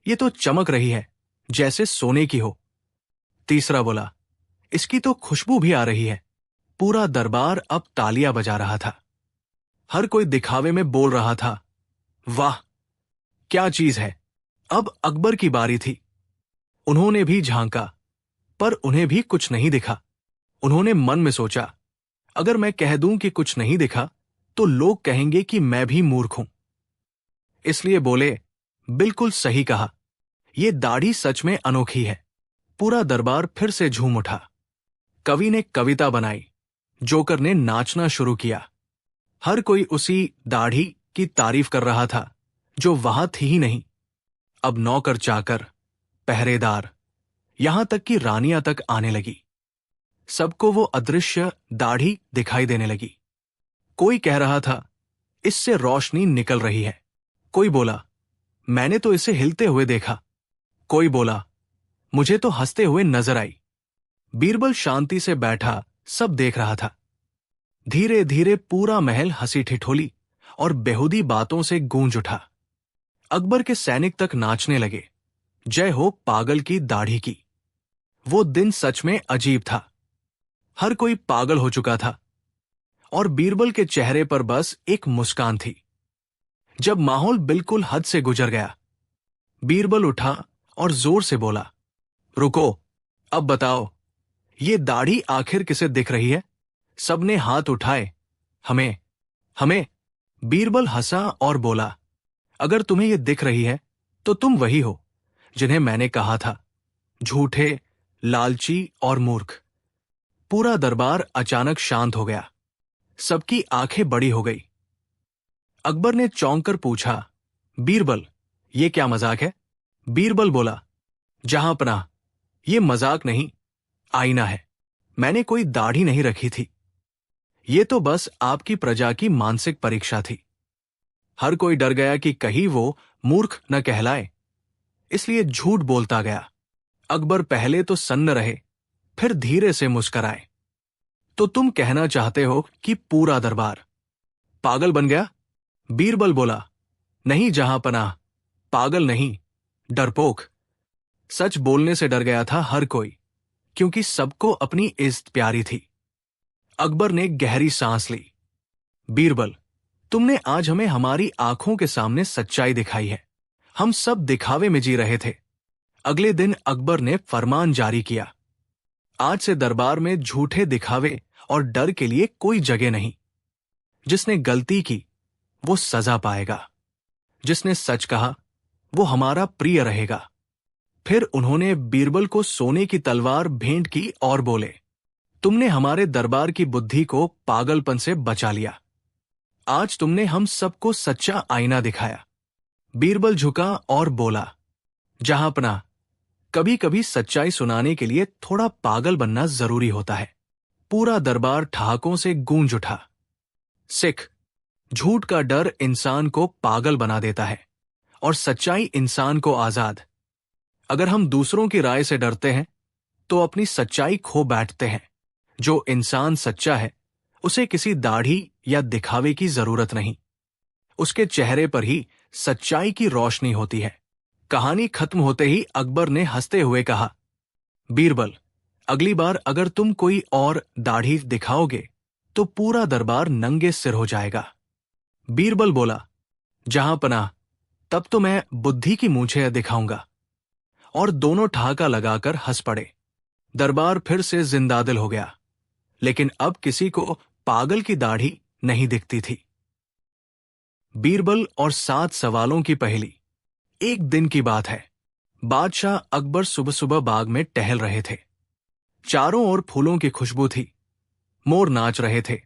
ये तो चमक रही है, जैसे सोने की हो। तीसरा बोला, इसकी तो खुशबू भी आ रही है। पूरा दरबार अब तालियां बजा रहा था। हर कोई दिखावे में बोल रहा था, वाह क्या चीज है। अब अकबर की बारी थी। उन्होंने भी झांका, पर उन्हें भी कुछ नहीं दिखा। उन्होंने मन में सोचा, अगर मैं कह दूं कि कुछ नहीं दिखा तो लोग कहेंगे कि मैं भी मूर्ख हूं। इसलिए बोले, बिल्कुल सही कहा, यह दाढ़ी सच में अनोखी है। पूरा दरबार फिर से झूम उठा। कवि ने कविता बनाई, जोकर ने नाचना शुरू किया। हर कोई उसी दाढ़ी की तारीफ कर रहा था जो वहां थी ही नहीं। अब नौकर चाकर, पहरेदार, यहां तक कि रानियां तक आने लगी। सबको वो अदृश्य दाढ़ी दिखाई देने लगी। कोई कह रहा था, इससे रोशनी निकल रही है। कोई बोला, मैंने तो इसे हिलते हुए देखा। कोई बोला, मुझे तो हंसते हुए नजर आई। बीरबल शांति से बैठा सब देख रहा था। धीरे धीरे पूरा महल हंसी ठिठोली और बेहुदी बातों से गूंज उठा। अकबर के सैनिक तक नाचने लगे, जय हो पागल की दाढ़ी की। वो दिन सच में अजीब था। हर कोई पागल हो चुका था और बीरबल के चेहरे पर बस एक मुस्कान थी। जब माहौल बिल्कुल हद से गुजर गया, बीरबल उठा और जोर से बोला, रुको, अब बताओ, ये दाढ़ी आखिर किसे दिख रही है? सबने हाथ उठाए। हमें, हमें। बीरबल हंसा और बोला, अगर तुम्हें यह दिख रही है तो तुम वही हो जिन्हें मैंने कहा था, झूठे, लालची और मूर्ख। पूरा दरबार अचानक शांत हो गया। सबकी आंखें बड़ी हो गई। अकबर ने चौंक कर पूछा, बीरबल, ये क्या मजाक है? बीरबल बोला, जहांपनाह, ये मजाक नहीं, आईना है। मैंने कोई दाढ़ी नहीं रखी थी। ये तो बस आपकी प्रजा की मानसिक परीक्षा थी। हर कोई डर गया कि कहीं वो मूर्ख न कहलाए, इसलिए झूठ बोलता गया। अकबर पहले तो सन्न रहे, फिर धीरे से मुस्कराए। तो तुम कहना चाहते हो कि पूरा दरबार पागल बन गया? बीरबल बोला, नहीं जहांपनाह, पागल नहीं, डरपोक। सच बोलने से डर गया था हर कोई, क्योंकि सबको अपनी इज्जत प्यारी थी। अकबर ने गहरी सांस ली। बीरबल, तुमने आज हमें हमारी आंखों के सामने सच्चाई दिखाई है। हम सब दिखावे में जी रहे थे। अगले दिन अकबर ने फरमान जारी किया, आज से दरबार में झूठे दिखावे और डर के लिए कोई जगह नहीं। जिसने गलती की वो सजा पाएगा, जिसने सच कहा वो हमारा प्रिय रहेगा। फिर उन्होंने बीरबल को सोने की तलवार भेंट की और बोले, तुमने हमारे दरबार की बुद्धि को पागलपन से बचा लिया। आज तुमने हम सबको सच्चा आईना दिखाया। बीरबल झुका और बोला, जहांपनाह, कभी कभी सच्चाई सुनाने के लिए थोड़ा पागल बनना जरूरी होता है। पूरा दरबार ठहाकों से गूंज उठा। सिख, झूठ का डर इंसान को पागल बना देता है और सच्चाई इंसान को आजाद। अगर हम दूसरों की राय से डरते हैं तो अपनी सच्चाई खो बैठते हैं। जो इंसान सच्चा है उसे किसी दाढ़ी या दिखावे की जरूरत नहीं। उसके चेहरे पर ही सच्चाई की रोशनी होती है। कहानी खत्म होते ही अकबर ने हंसते हुए कहा, बीरबल, अगली बार अगर तुम कोई और दाढ़ी दिखाओगे तो पूरा दरबार नंगे सिर हो जाएगा। बीरबल बोला, जहांपनाह, तब तो मैं बुद्धि की मूंछें दिखाऊंगा। और दोनों ठहाका लगाकर हंस पड़े। दरबार फिर से जिंदादिल हो गया, लेकिन अब किसी को पागल की दाढ़ी नहीं दिखती थी। बीरबल और 7 सवालों की पहेली। एक दिन की बात है। बादशाह अकबर सुबह सुबह बाग में टहल रहे थे। चारों ओर फूलों की खुशबू थी। मोर नाच रहे थे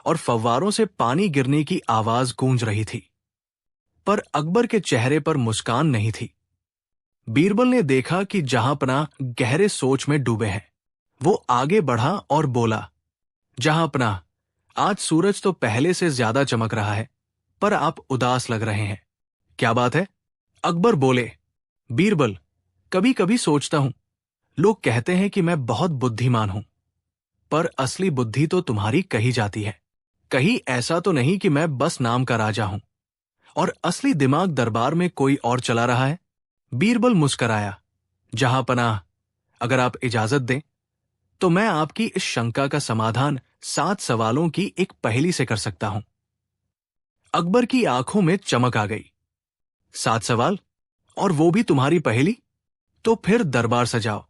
और फव्वारों से पानी गिरने की आवाज गूंज रही थी। पर अकबर के चेहरे पर मुस्कान नहीं थी। बीरबल ने देखा कि जहांपनाह गहरे सोच में डूबे हैं। वो आगे बढ़ा और बोला, जहांपनाह, आज सूरज तो पहले से ज्यादा चमक रहा है, पर आप उदास लग रहे हैं। क्या बात है? अकबर बोले, बीरबल, कभी कभी सोचता हूं, लोग कहते हैं कि मैं बहुत बुद्धिमान हूं, पर असली बुद्धि तो तुम्हारी कही जाती है। कहीं ऐसा तो नहीं कि मैं बस नाम का राजा हूं और असली दिमाग दरबार में कोई और चला रहा है? बीरबल मुस्कराया, जहांपनाह, अगर आप इजाजत दें तो मैं आपकी इस शंका का समाधान 7 सवालों की एक पहेली से कर सकता हूं। अकबर की आंखों में चमक आ गई। 7 सवाल, और वो भी तुम्हारी पहेली? तो फिर दरबार सजाओ।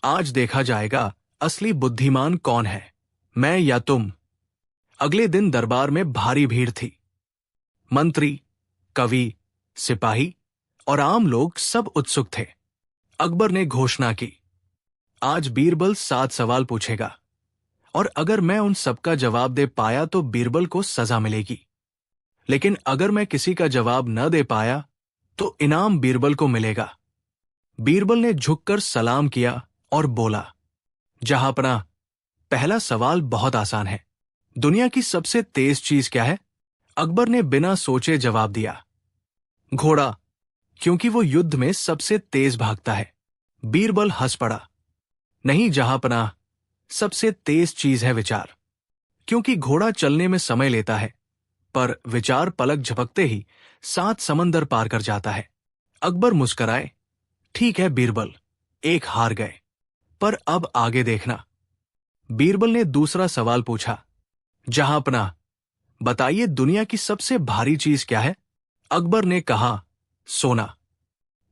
आज देखा जाएगा असली बुद्धिमान कौन है, मैं या तुम। अगले दिन दरबार में भारी भीड़ थी। मंत्री, कवि, सिपाही और आम लोग सब उत्सुक थे। अकबर ने घोषणा की, आज बीरबल 7 सवाल पूछेगा, और अगर मैं उन सबका जवाब दे पाया तो बीरबल को सजा मिलेगी। लेकिन अगर मैं किसी का जवाब न दे पाया तो इनाम बीरबल को मिलेगा। बीरबल ने झुककर सलाम किया और बोला, जहांपना, पहला सवाल बहुत आसान है। दुनिया की सबसे तेज चीज क्या है? अकबर ने बिना सोचे जवाब दिया, घोड़ा, क्योंकि वो युद्ध में सबसे तेज भागता है। बीरबल हंस पड़ा, नहीं जहांपना, सबसे तेज चीज है विचार, क्योंकि घोड़ा चलने में समय लेता है, पर विचार पलक झपकते ही 7 समंदर पार कर जाता है। अकबर मुस्कराए, ठीक है बीरबल, एक हार गए, पर अब आगे देखना। बीरबल ने दूसरा सवाल पूछा, जहांपना, बताइए दुनिया की सबसे भारी चीज क्या है? अकबर ने कहा, सोना,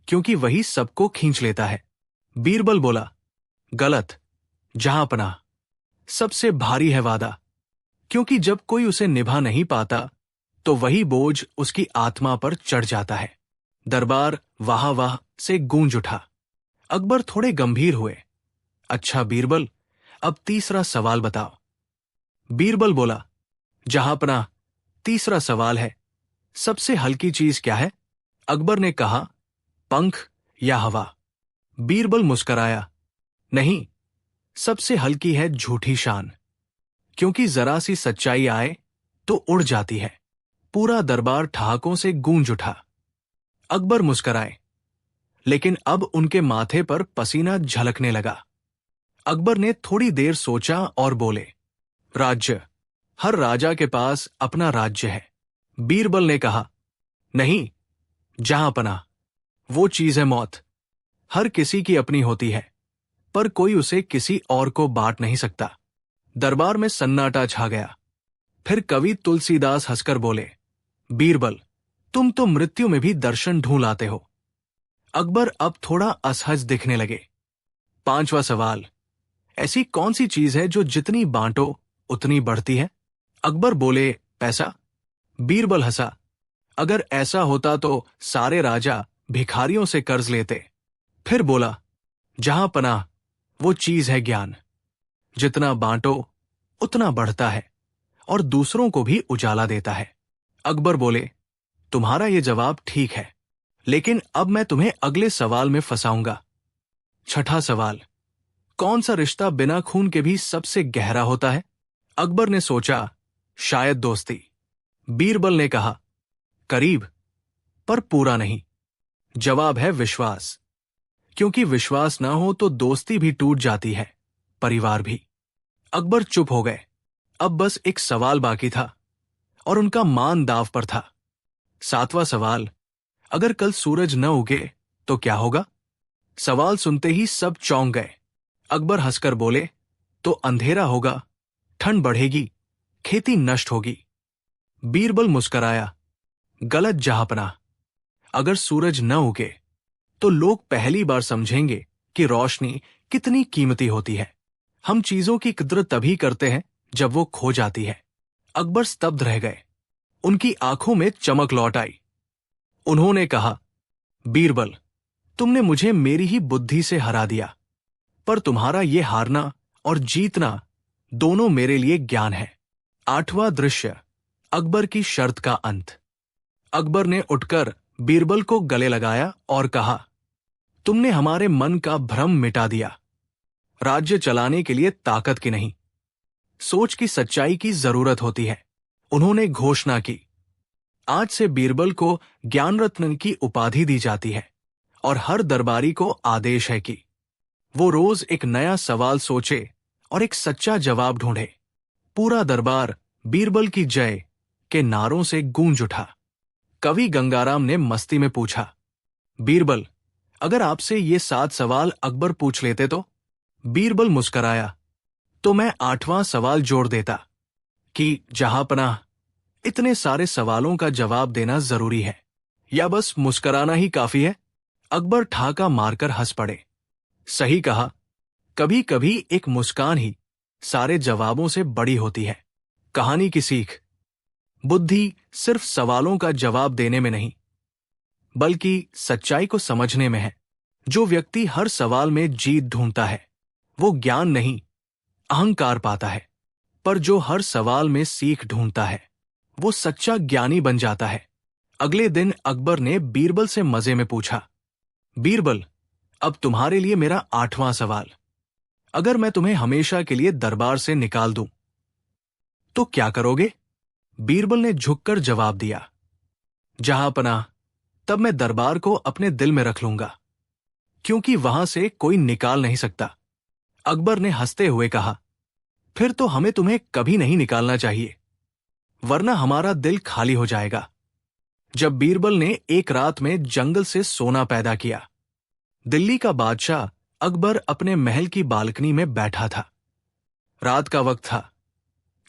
क्योंकि वही सबको खींच लेता है। बीरबल बोला, गलत जहांपना, सबसे भारी है वादा, क्योंकि जब कोई उसे निभा नहीं पाता तो वही बोझ उसकी आत्मा पर चढ़ जाता है। दरबार वाह वाह से गूंज उठा। अकबर थोड़े गंभीर हुए, अच्छा बीरबल, अब तीसरा सवाल बताओ। बीरबल बोला, जहांपना, तीसरा सवाल है, सबसे हल्की चीज क्या है? अकबर ने कहा, पंख या हवा। बीरबल मुस्कराया, नहीं, सबसे हल्की है झूठी शान, क्योंकि जरा सी सच्चाई आए तो उड़ जाती है। पूरा दरबार ठहाकों से गूंज उठा। अकबर मुस्कराए, लेकिन अब उनके माथे पर पसीना झलकने लगा। अकबर ने थोड़ी देर सोचा और बोले, राज्य, हर राजा के पास अपना राज्य है। बीरबल ने कहा, नहीं जहांपना, वो चीज है मौत। हर किसी की अपनी होती है, पर कोई उसे किसी और को बांट नहीं सकता। दरबार में सन्नाटा छा गया। फिर कवि तुलसीदास हंसकर बोले, बीरबल, तुम तो मृत्यु में भी दर्शन ढूंढ लाते हो। अकबर अब थोड़ा असहज दिखने लगे। 5वां सवाल, ऐसी कौन सी चीज है जो जितनी बांटो उतनी बढ़ती है? अकबर बोले, पैसा। बीरबल हंसा, अगर ऐसा होता तो सारे राजा भिखारियों से कर्ज लेते। फिर बोला, जहांपना, वो चीज है ज्ञान, जितना बांटो उतना बढ़ता है और दूसरों को भी उजाला देता है। अकबर बोले, तुम्हारा ये जवाब ठीक है, लेकिन अब मैं तुम्हें अगले सवाल में फंसाऊंगा। 6ठा सवाल, कौन सा रिश्ता बिना खून के भी सबसे गहरा होता है? अकबर ने सोचा, शायद दोस्ती। बीरबल ने कहा, करीब, पर पूरा नहीं। जवाब है विश्वास, क्योंकि विश्वास ना हो तो दोस्ती भी टूट जाती है, परिवार भी। अकबर चुप हो गए। अब बस एक सवाल बाकी था और उनका मान दांव पर था। 7वां सवाल, अगर कल सूरज न उगे तो क्या होगा? सवाल सुनते ही सब चौंक गए। अकबर हंसकर बोले, तो अंधेरा होगा, ठंड बढ़ेगी, खेती नष्ट होगी। बीरबल मुस्कराया, गलत जहांपना, अगर सूरज न उगे तो लोग पहली बार समझेंगे कि रोशनी कितनी कीमती होती है। हम चीजों की कद्र तभी करते हैं जब वो खो जाती है। अकबर स्तब्ध रह गए। उनकी आंखों में चमक लौट आई। उन्होंने कहा, बीरबल, तुमने मुझे मेरी ही बुद्धि से हरा दिया, पर तुम्हारा ये हारना और जीतना दोनों मेरे लिए ज्ञान है। 8वां दृश्य, अकबर की शर्त का अंत। अकबर ने उठकर बीरबल को गले लगाया और कहा, तुमने हमारे मन का भ्रम मिटा दिया। राज्य चलाने के लिए ताकत की नहीं, सोच की सच्चाई की जरूरत होती है। उन्होंने घोषणा की, आज से बीरबल को ज्ञान रत्न की उपाधि दी जाती है और हर दरबारी को आदेश है कि वो रोज एक नया सवाल सोचे और एक सच्चा जवाब ढूंढे। पूरा दरबार बीरबल की जय के नारों से गूंज उठा। कवि गंगाराम ने मस्ती में पूछा, बीरबल, अगर आपसे ये 7 सवाल अकबर पूछ लेते तो? बीरबल मुस्कराया। तो मैं 8वां सवाल जोड़ देता कि जहांपनाह, इतने सारे सवालों का जवाब देना जरूरी है या बस मुस्कराना ही काफी है? अकबर ठाका मारकर हंस पड़े। सही कहा, कभी कभी एक मुस्कान ही सारे जवाबों से बड़ी होती है। कहानी की सीख, बुद्धि सिर्फ सवालों का जवाब देने में नहीं, बल्कि सच्चाई को समझने में है। जो व्यक्ति हर सवाल में जीत ढूंढता है, वो ज्ञान नहीं, अहंकार पाता है। पर जो हर सवाल में सीख ढूंढता है, वो सच्चा ज्ञानी बन जाता है। अगले दिन अकबर ने बीरबल से मजे में पूछा, बीरबल, अब तुम्हारे लिए मेरा 8वां सवाल। अगर मैं तुम्हें हमेशा के लिए दरबार से निकाल दूं, तो क्या करोगे? बीरबल ने झुककर जवाब दिया, जहांपनाह, तब मैं दरबार को अपने दिल में रख लूंगा, क्योंकि वहां से कोई निकाल नहीं सकता। अकबर ने हंसते हुए कहा, फिर तो हमें तुम्हें कभी नहीं निकालना चाहिए, वरना हमारा दिल खाली हो जाएगा। जब बीरबल ने एक रात में जंगल से सोना पैदा किया, दिल्ली का बादशाह अकबर अपने महल की बालकनी में बैठा था। रात का वक्त था,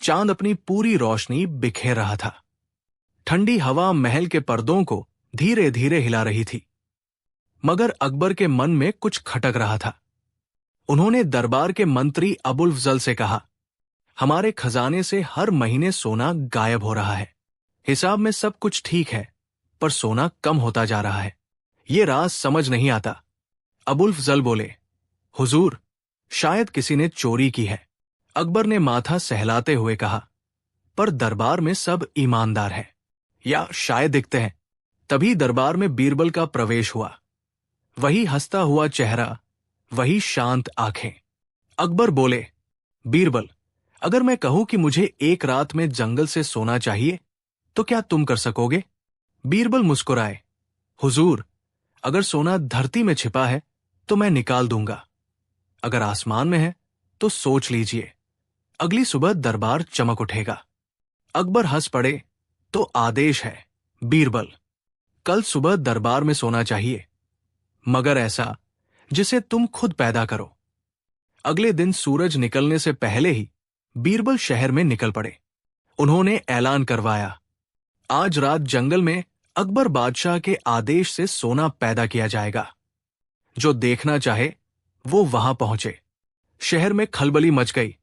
चांद अपनी पूरी रोशनी बिखेर रहा था। ठंडी हवा महल के पर्दों को धीरे धीरे हिला रही थी, मगर अकबर के मन में कुछ खटक रहा था। उन्होंने दरबार के मंत्री अबुल फजल से कहा, हमारे खजाने से हर महीने सोना गायब हो रहा है। हिसाब में सब कुछ ठीक है, पर सोना कम होता जा रहा है। ये राज समझ नहीं आता। अबुल फजल बोले, हुजूर, शायद किसी ने चोरी की है। अकबर ने माथा सहलाते हुए कहा, पर दरबार में सब ईमानदार हैं, या शायद दिखते हैं। तभी दरबार में बीरबल का प्रवेश हुआ। वही हंसता हुआ चेहरा, वही शांत आंखें। अकबर बोले, बीरबल, अगर मैं कहूं कि मुझे एक रात में जंगल से सोना चाहिए, तो क्या तुम कर सकोगे? बीरबल मुस्कुराए, हुजूर, अगर सोना धरती में छिपा है तो मैं निकाल दूंगा, अगर आसमान में है तो सोच लीजिए, अगली सुबह दरबार चमक उठेगा। अकबर हंस पड़े, तो आदेश है बीरबल, कल सुबह दरबार में सोना चाहिए, मगर ऐसा जिसे तुम खुद पैदा करो। अगले दिन सूरज निकलने से पहले ही बीरबल शहर में निकल पड़े। उन्होंने ऐलान करवाया, आज रात जंगल में अकबर बादशाह के आदेश से सोना पैदा किया जाएगा। जो देखना चाहे वो वहां पहुंचे। शहर में खलबली मच गई।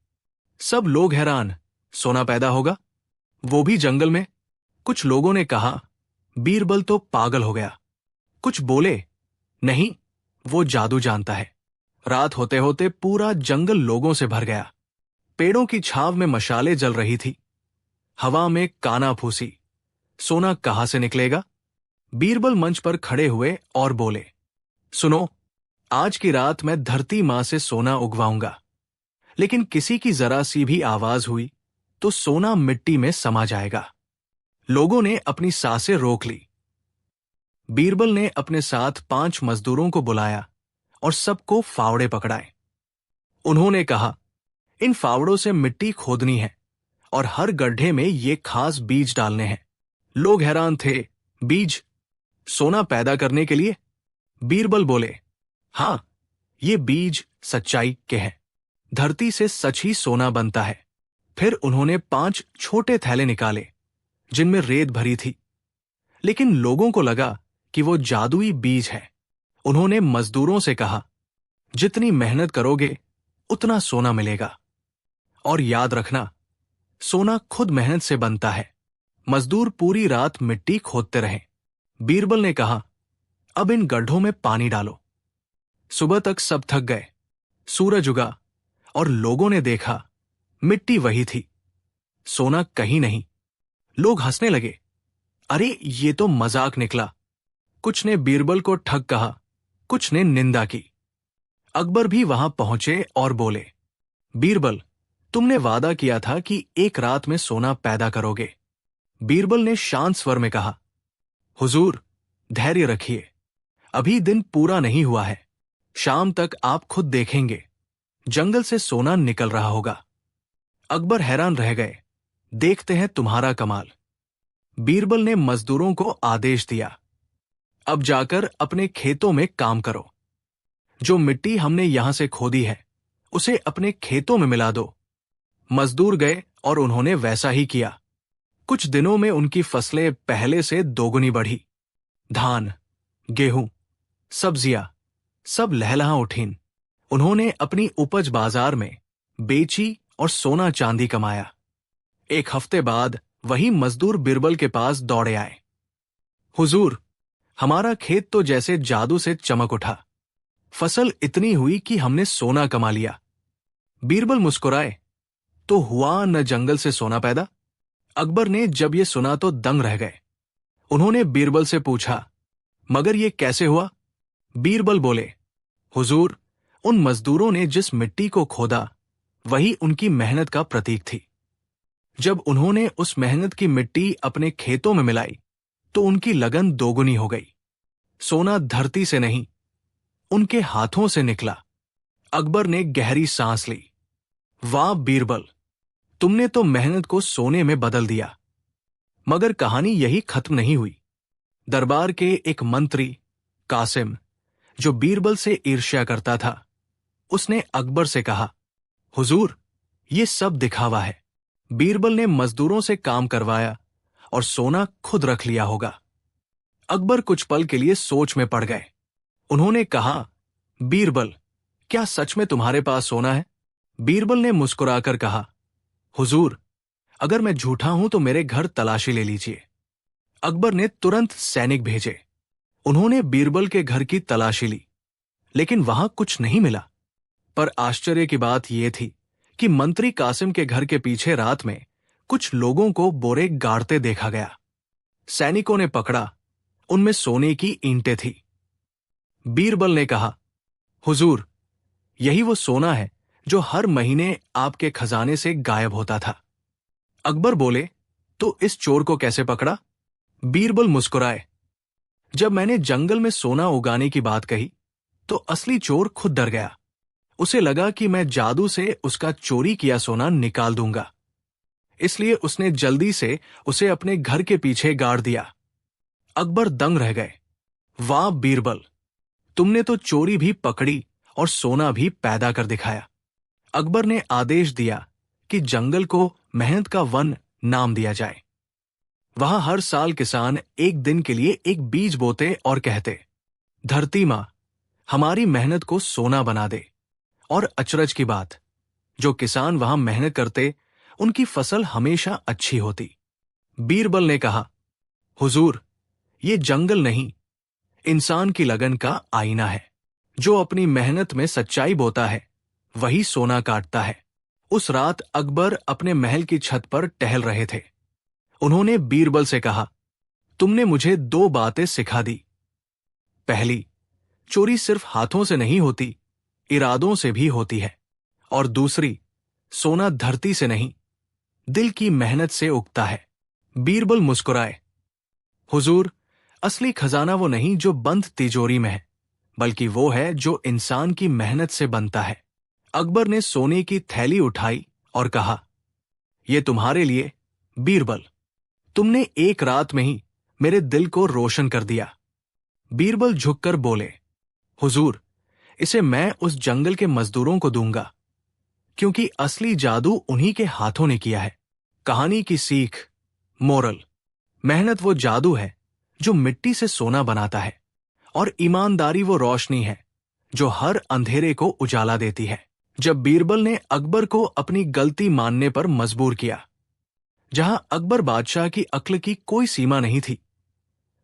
सब लोग हैरान, सोना पैदा होगा, वो भी जंगल में। कुछ लोगों ने कहा, बीरबल तो पागल हो गया। कुछ बोले, नहीं, वो जादू जानता है। रात होते होते पूरा जंगल लोगों से भर गया। पेड़ों की छाव में मशालें जल रही थी। हवा में काना फूसी, सोना कहां से निकलेगा? बीरबल मंच पर खड़े हुए और बोले, सुनो, आज की रात मैं धरती मां से सोना उगवाऊंगा, लेकिन किसी की जरा सी भी आवाज हुई तो सोना मिट्टी में समा जाएगा। लोगों ने अपनी सांसें रोक ली। बीरबल ने अपने साथ 5 मजदूरों को बुलाया और सबको फावड़े पकड़ाए। उन्होंने कहा, इन फावड़ों से मिट्टी खोदनी है और हर गड्ढे में ये खास बीज डालने हैं। लोग हैरान थे, बीज? सोना पैदा करने के लिए? बीरबल बोले, हां, ये बीज सच्चाई के हैं। धरती से सच ही सोना बनता है। फिर उन्होंने 5 छोटे थैले निकाले जिनमें रेत भरी थी, लेकिन लोगों को लगा कि वो जादुई बीज है। उन्होंने मजदूरों से कहा, जितनी मेहनत करोगे उतना सोना मिलेगा, और याद रखना, सोना खुद मेहनत से बनता है। मजदूर पूरी रात मिट्टी खोदते रहे। बीरबल ने कहा, अब इन गड्ढों में पानी डालो। सुबह तक सब थक गए। सूरज उगा और लोगों ने देखा, मिट्टी वही थी, सोना कहीं नहीं। लोग हंसने लगे, अरे ये तो मजाक निकला। कुछ ने बीरबल को ठग कहा, कुछ ने निंदा की। अकबर भी वहां पहुंचे और बोले, बीरबल, तुमने वादा किया था कि एक रात में सोना पैदा करोगे। बीरबल ने शांत स्वर में कहा, हुजूर, धैर्य रखिए, अभी दिन पूरा नहीं हुआ है। शाम तक आप खुद देखेंगे, जंगल से सोना निकल रहा होगा। अकबर हैरान रह गए, देखते हैं तुम्हारा कमाल। बीरबल ने मजदूरों को आदेश दिया, अब जाकर अपने खेतों में काम करो। जो मिट्टी हमने यहां से खोदी है उसे अपने खेतों में मिला दो। मजदूर गए और उन्होंने वैसा ही किया। कुछ दिनों में उनकी फसलें पहले से दोगुनी बढ़ी। धान, गेहूं, सब्जियां सब लहलहा उठीं। उन्होंने अपनी उपज बाजार में बेची और सोना चांदी कमाया। एक हफ्ते बाद वही मजदूर बीरबल के पास दौड़े आए। हुजूर, हमारा खेत तो जैसे जादू से चमक उठा। फसल इतनी हुई कि हमने सोना कमा लिया। बीरबल मुस्कुराए, तो हुआ न जंगल से सोना पैदा? अकबर ने जब ये सुना तो दंग रह गए। उन्होंने बीरबल से पूछा, मगर ये कैसे हुआ? बीरबल बोले, हुजूर, उन मजदूरों ने जिस मिट्टी को खोदा वही उनकी मेहनत का प्रतीक थी। जब उन्होंने उस मेहनत की मिट्टी अपने खेतों में मिलाई तो उनकी लगन दोगुनी हो गई। सोना धरती से नहीं, उनके हाथों से निकला। अकबर ने गहरी सांस ली। वाह बीरबल, तुमने तो मेहनत को सोने में बदल दिया। मगर कहानी यही खत्म नहीं हुई। दरबार के एक मंत्री कासिम, जो बीरबल से ईर्ष्या करता था, उसने अकबर से कहा, हुजूर, ये सब दिखावा है। बीरबल ने मजदूरों से काम करवाया और सोना खुद रख लिया होगा। अकबर कुछ पल के लिए सोच में पड़ गए। उन्होंने कहा, बीरबल, क्या सच में तुम्हारे पास सोना है? बीरबल ने मुस्कुराकर कहा, हुजूर, अगर मैं झूठा हूं तो मेरे घर तलाशी ले लीजिए। अकबर ने तुरंत सैनिक भेजे। उन्होंने बीरबल के घर की तलाशी ली, लेकिन वहां कुछ नहीं मिला। पर आश्चर्य की बात यह थी कि मंत्री कासिम के घर के पीछे रात में कुछ लोगों को बोरे गाड़ते देखा गया। सैनिकों ने पकड़ा, उनमें सोने की ईंटें थी। बीरबल ने कहा, हुजूर, यही वो सोना है जो हर महीने आपके खजाने से गायब होता था। अकबर बोले, तो इस चोर को कैसे पकड़ा? बीरबल मुस्कुराए, जब मैंने जंगल में सोना उगाने की बात कही तो असली चोर खुद डर गया। उसे लगा कि मैं जादू से उसका चोरी किया सोना निकाल दूंगा, इसलिए उसने जल्दी से उसे अपने घर के पीछे गाड़ दिया। अकबर दंग रह गए। वाह बीरबल, तुमने तो चोरी भी पकड़ी और सोना भी पैदा कर दिखाया। अकबर ने आदेश दिया कि जंगल को मेहनत का वन नाम दिया जाए। वहां हर साल किसान एक दिन के लिए एक बीज बोते और कहते, धरती मां, हमारी मेहनत को सोना बना दे। और अचरज की बात, जो किसान वहां मेहनत करते उनकी फसल हमेशा अच्छी होती। बीरबल ने कहा, हुजूर, ये जंगल नहीं, इंसान की लगन का आईना है। जो अपनी मेहनत में सच्चाई बोता है वही सोना काटता है। उस रात अकबर अपने महल की छत पर टहल रहे थे। उन्होंने बीरबल से कहा, तुमने मुझे दो बातें सिखा दी। पहली, चोरी सिर्फ हाथों से नहीं होती, इरादों से भी होती है। और दूसरी, सोना धरती से नहीं, दिल की मेहनत से उगता है। बीरबल मुस्कुराए, हुजूर, असली खजाना वो नहीं जो बंद तिजोरी में है, बल्कि वो है जो इंसान की मेहनत से बनता है। अकबर ने सोने की थैली उठाई और कहा, यह तुम्हारे लिए बीरबल, तुमने एक रात में ही मेरे दिल को रोशन कर दिया। बीरबल झुककर बोले, हुजूर, इसे मैं उस जंगल के मजदूरों को दूंगा, क्योंकि असली जादू उन्हीं के हाथों ने किया है। कहानी की सीख, मोरल, मेहनत वो जादू है जो मिट्टी से सोना बनाता है, और ईमानदारी वो रोशनी है जो हर अंधेरे को उजाला देती है। जब बीरबल ने अकबर को अपनी गलती मानने पर मजबूर किया, जहां अकबर बादशाह की अक्ल की कोई सीमा नहीं थी,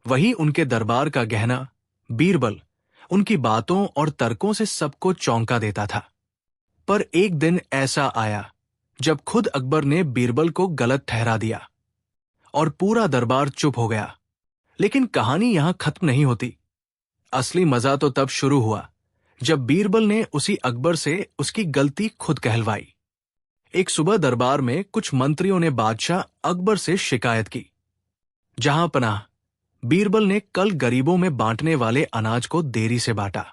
वहीं उनके दरबार का गहना बीरबल उनकी बातों और तर्कों से सबको चौंका देता था। पर एक दिन ऐसा आया जब खुद अकबर ने बीरबल को गलत ठहरा दिया और पूरा दरबार चुप हो गया। लेकिन कहानी यहां खत्म नहीं होती। असली मजा तो तब शुरू हुआ जब बीरबल ने उसी अकबर से उसकी गलती खुद कहलवाई। एक सुबह दरबार में कुछ मंत्रियों ने बादशाह अकबर से शिकायत की, जहां पनाह, बीरबल ने कल गरीबों में बांटने वाले अनाज को देरी से बांटा।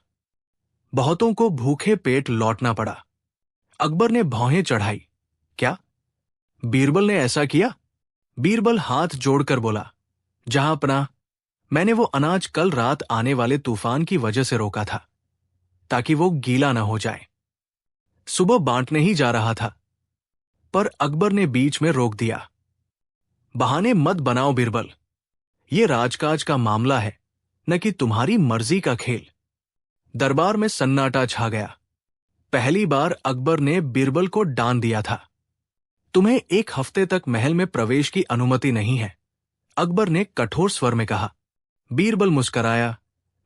बहुतों को भूखे पेट लौटना पड़ा। अकबर ने भौहें चढ़ाई, क्या बीरबल ने ऐसा किया? बीरबल हाथ जोड़कर बोला, जहां पनाह, मैंने वो अनाज कल रात आने वाले तूफान की वजह से रोका था, ताकि वो गीला न हो जाए। सुबह बांटने ही जा रहा था, पर अकबर ने बीच में रोक दिया। बहाने मत बनाओ बीरबल, ये राजकाज का मामला है, न कि तुम्हारी मर्जी का खेल। दरबार में सन्नाटा छा गया। पहली बार अकबर ने बीरबल को डांट दिया था। तुम्हें 1 हफ्ते तक महल में प्रवेश की अनुमति नहीं है, अकबर ने कठोर स्वर में कहा। बीरबल मुस्कराया,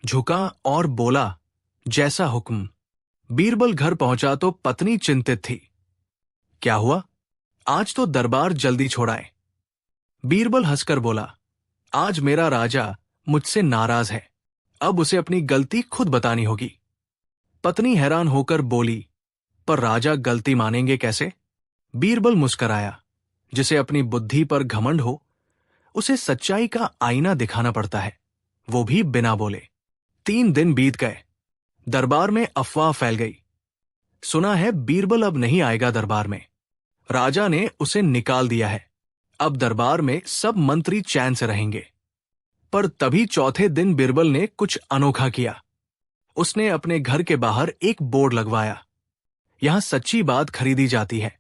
झुका और बोला, जैसा हुक्म। बीरबल घर पहुंचा तो पत्नी चिंतित थी। क्या हुआ? आज तो दरबार जल्दी छोड़ाए। बीरबल हंसकर बोला, आज मेरा राजा मुझसे नाराज है, अब उसे अपनी गलती खुद बतानी होगी। पत्नी हैरान होकर बोली, पर राजा गलती मानेंगे कैसे? बीरबल मुस्कराया, जिसे अपनी बुद्धि पर घमंड हो उसे सच्चाई का आईना दिखाना पड़ता है, वो भी बिना बोले। 3 दिन बीत गए। दरबार में अफवाह फैल गई। सुना है बीरबल अब नहीं आएगा दरबार में, राजा ने उसे निकाल दिया है, अब दरबार में सब मंत्री चैन से रहेंगे। पर तभी चौथे दिन बीरबल ने कुछ अनोखा किया। उसने अपने घर के बाहर एक बोर्ड लगवाया, यहां सच्ची बात खरीदी जाती है,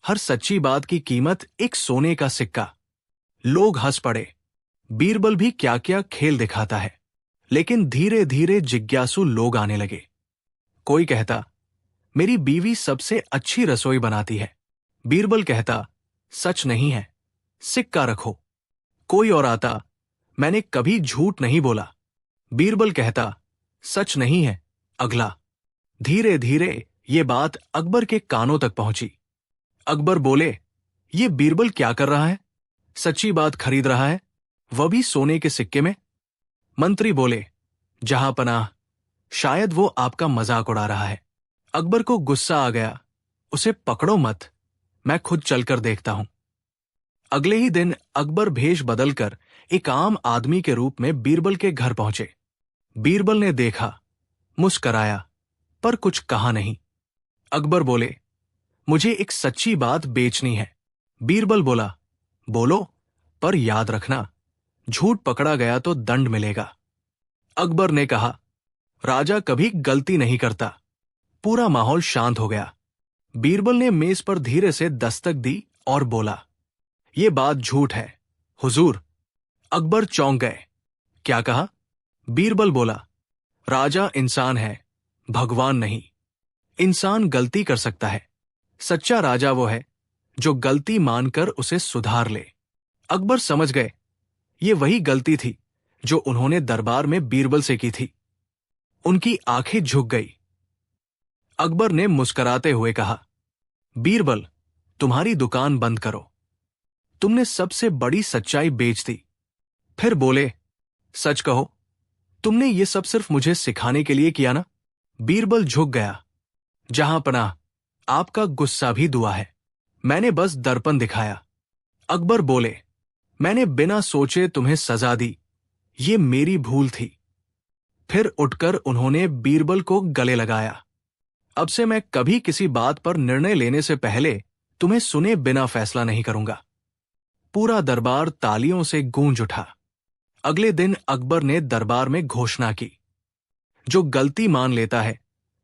हर सच्ची बात की कीमत 1 सोने का सिक्का। लोग हंस पड़े। बीरबल भी क्या क्या खेल दिखाता है। लेकिन धीरे धीरे जिज्ञासु लोग आने लगे। कोई कहता, मेरी बीवी सबसे अच्छी रसोई बनाती है। बीरबल कहता, सच नहीं है, सिक्का रखो। कोई और आता, मैंने कभी झूठ नहीं बोला। बीरबल कहता, सच नहीं है, अगला। धीरे धीरे ये बात अकबर के कानों तक पहुंची। अकबर बोले, ये बीरबल क्या कर रहा है? सच्ची बात खरीद रहा है, वह भी सोने के सिक्के में। मंत्री बोले, जहांपनाह, शायद वो आपका मजाक उड़ा रहा है। अकबर को गुस्सा आ गया। उसे पकड़ो मत, मैं खुद चलकर देखता हूं। अगले ही दिन अकबर भेष बदलकर एक आम आदमी के रूप में बीरबल के घर पहुंचे। बीरबल ने देखा, मुस्कराया, पर कुछ कहा नहीं। अकबर बोले, मुझे एक सच्ची बात बेचनी है। बीरबल बोला, बोलो, पर याद रखना, झूठ पकड़ा गया तो दंड मिलेगा। अकबर ने कहा, राजा कभी गलती नहीं करता। पूरा माहौल शांत हो गया। बीरबल ने मेज पर धीरे से दस्तक दी और बोला, यह बात झूठ है, हुजूर। अकबर चौंक गए। क्या कहा? बीरबल बोला, राजा इंसान है, भगवान नहीं। इंसान गलती कर सकता है, सच्चा राजा वो है जो गलती मानकर उसे सुधार ले। अकबर समझ गए, ये वही गलती थी जो उन्होंने दरबार में बीरबल से की थी। उनकी आंखें झुक गई। अकबर ने मुस्कुराते हुए कहा, बीरबल, तुम्हारी दुकान बंद करो, तुमने सबसे बड़ी सच्चाई बेच दी। फिर बोले, सच कहो, तुमने ये सब सिर्फ मुझे सिखाने के लिए किया ना? बीरबल झुक गया। जहांपनाह, आपका गुस्सा भी दुआ है, मैंने बस दर्पण दिखाया। अकबर बोले, मैंने बिना सोचे तुम्हें सजा दी, ये मेरी भूल थी। फिर उठकर उन्होंने बीरबल को गले लगाया। अब से मैं कभी किसी बात पर निर्णय लेने से पहले तुम्हें सुने बिना फैसला नहीं करूंगा। पूरा दरबार तालियों से गूंज उठा। अगले दिन अकबर ने दरबार में घोषणा की, जो गलती मान लेता है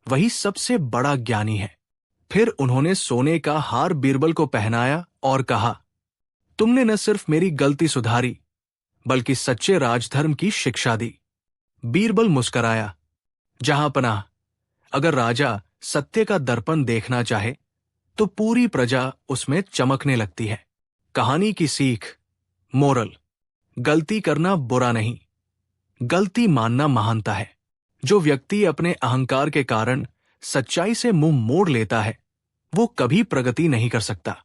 वही सबसे बड़ा ज्ञानी है। फिर उन्होंने सोने का हार बीरबल को पहनाया और कहा, तुमने न सिर्फ मेरी गलती सुधारी, बल्कि सच्चे राजधर्म की शिक्षा दी। बीरबल मुस्कराया, जहांपनाह, अगर राजा सत्य का दर्पण देखना चाहे तो पूरी प्रजा उसमें चमकने लगती है। कहानी की सीख, मोरल, गलती करना बुरा नहीं, गलती मानना महानता है। जो व्यक्ति अपने अहंकार के कारण सच्चाई से मुंह मोड़ लेता है वो कभी प्रगति नहीं कर सकता,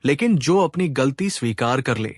लेकिन जो अपनी गलती स्वीकार कर ले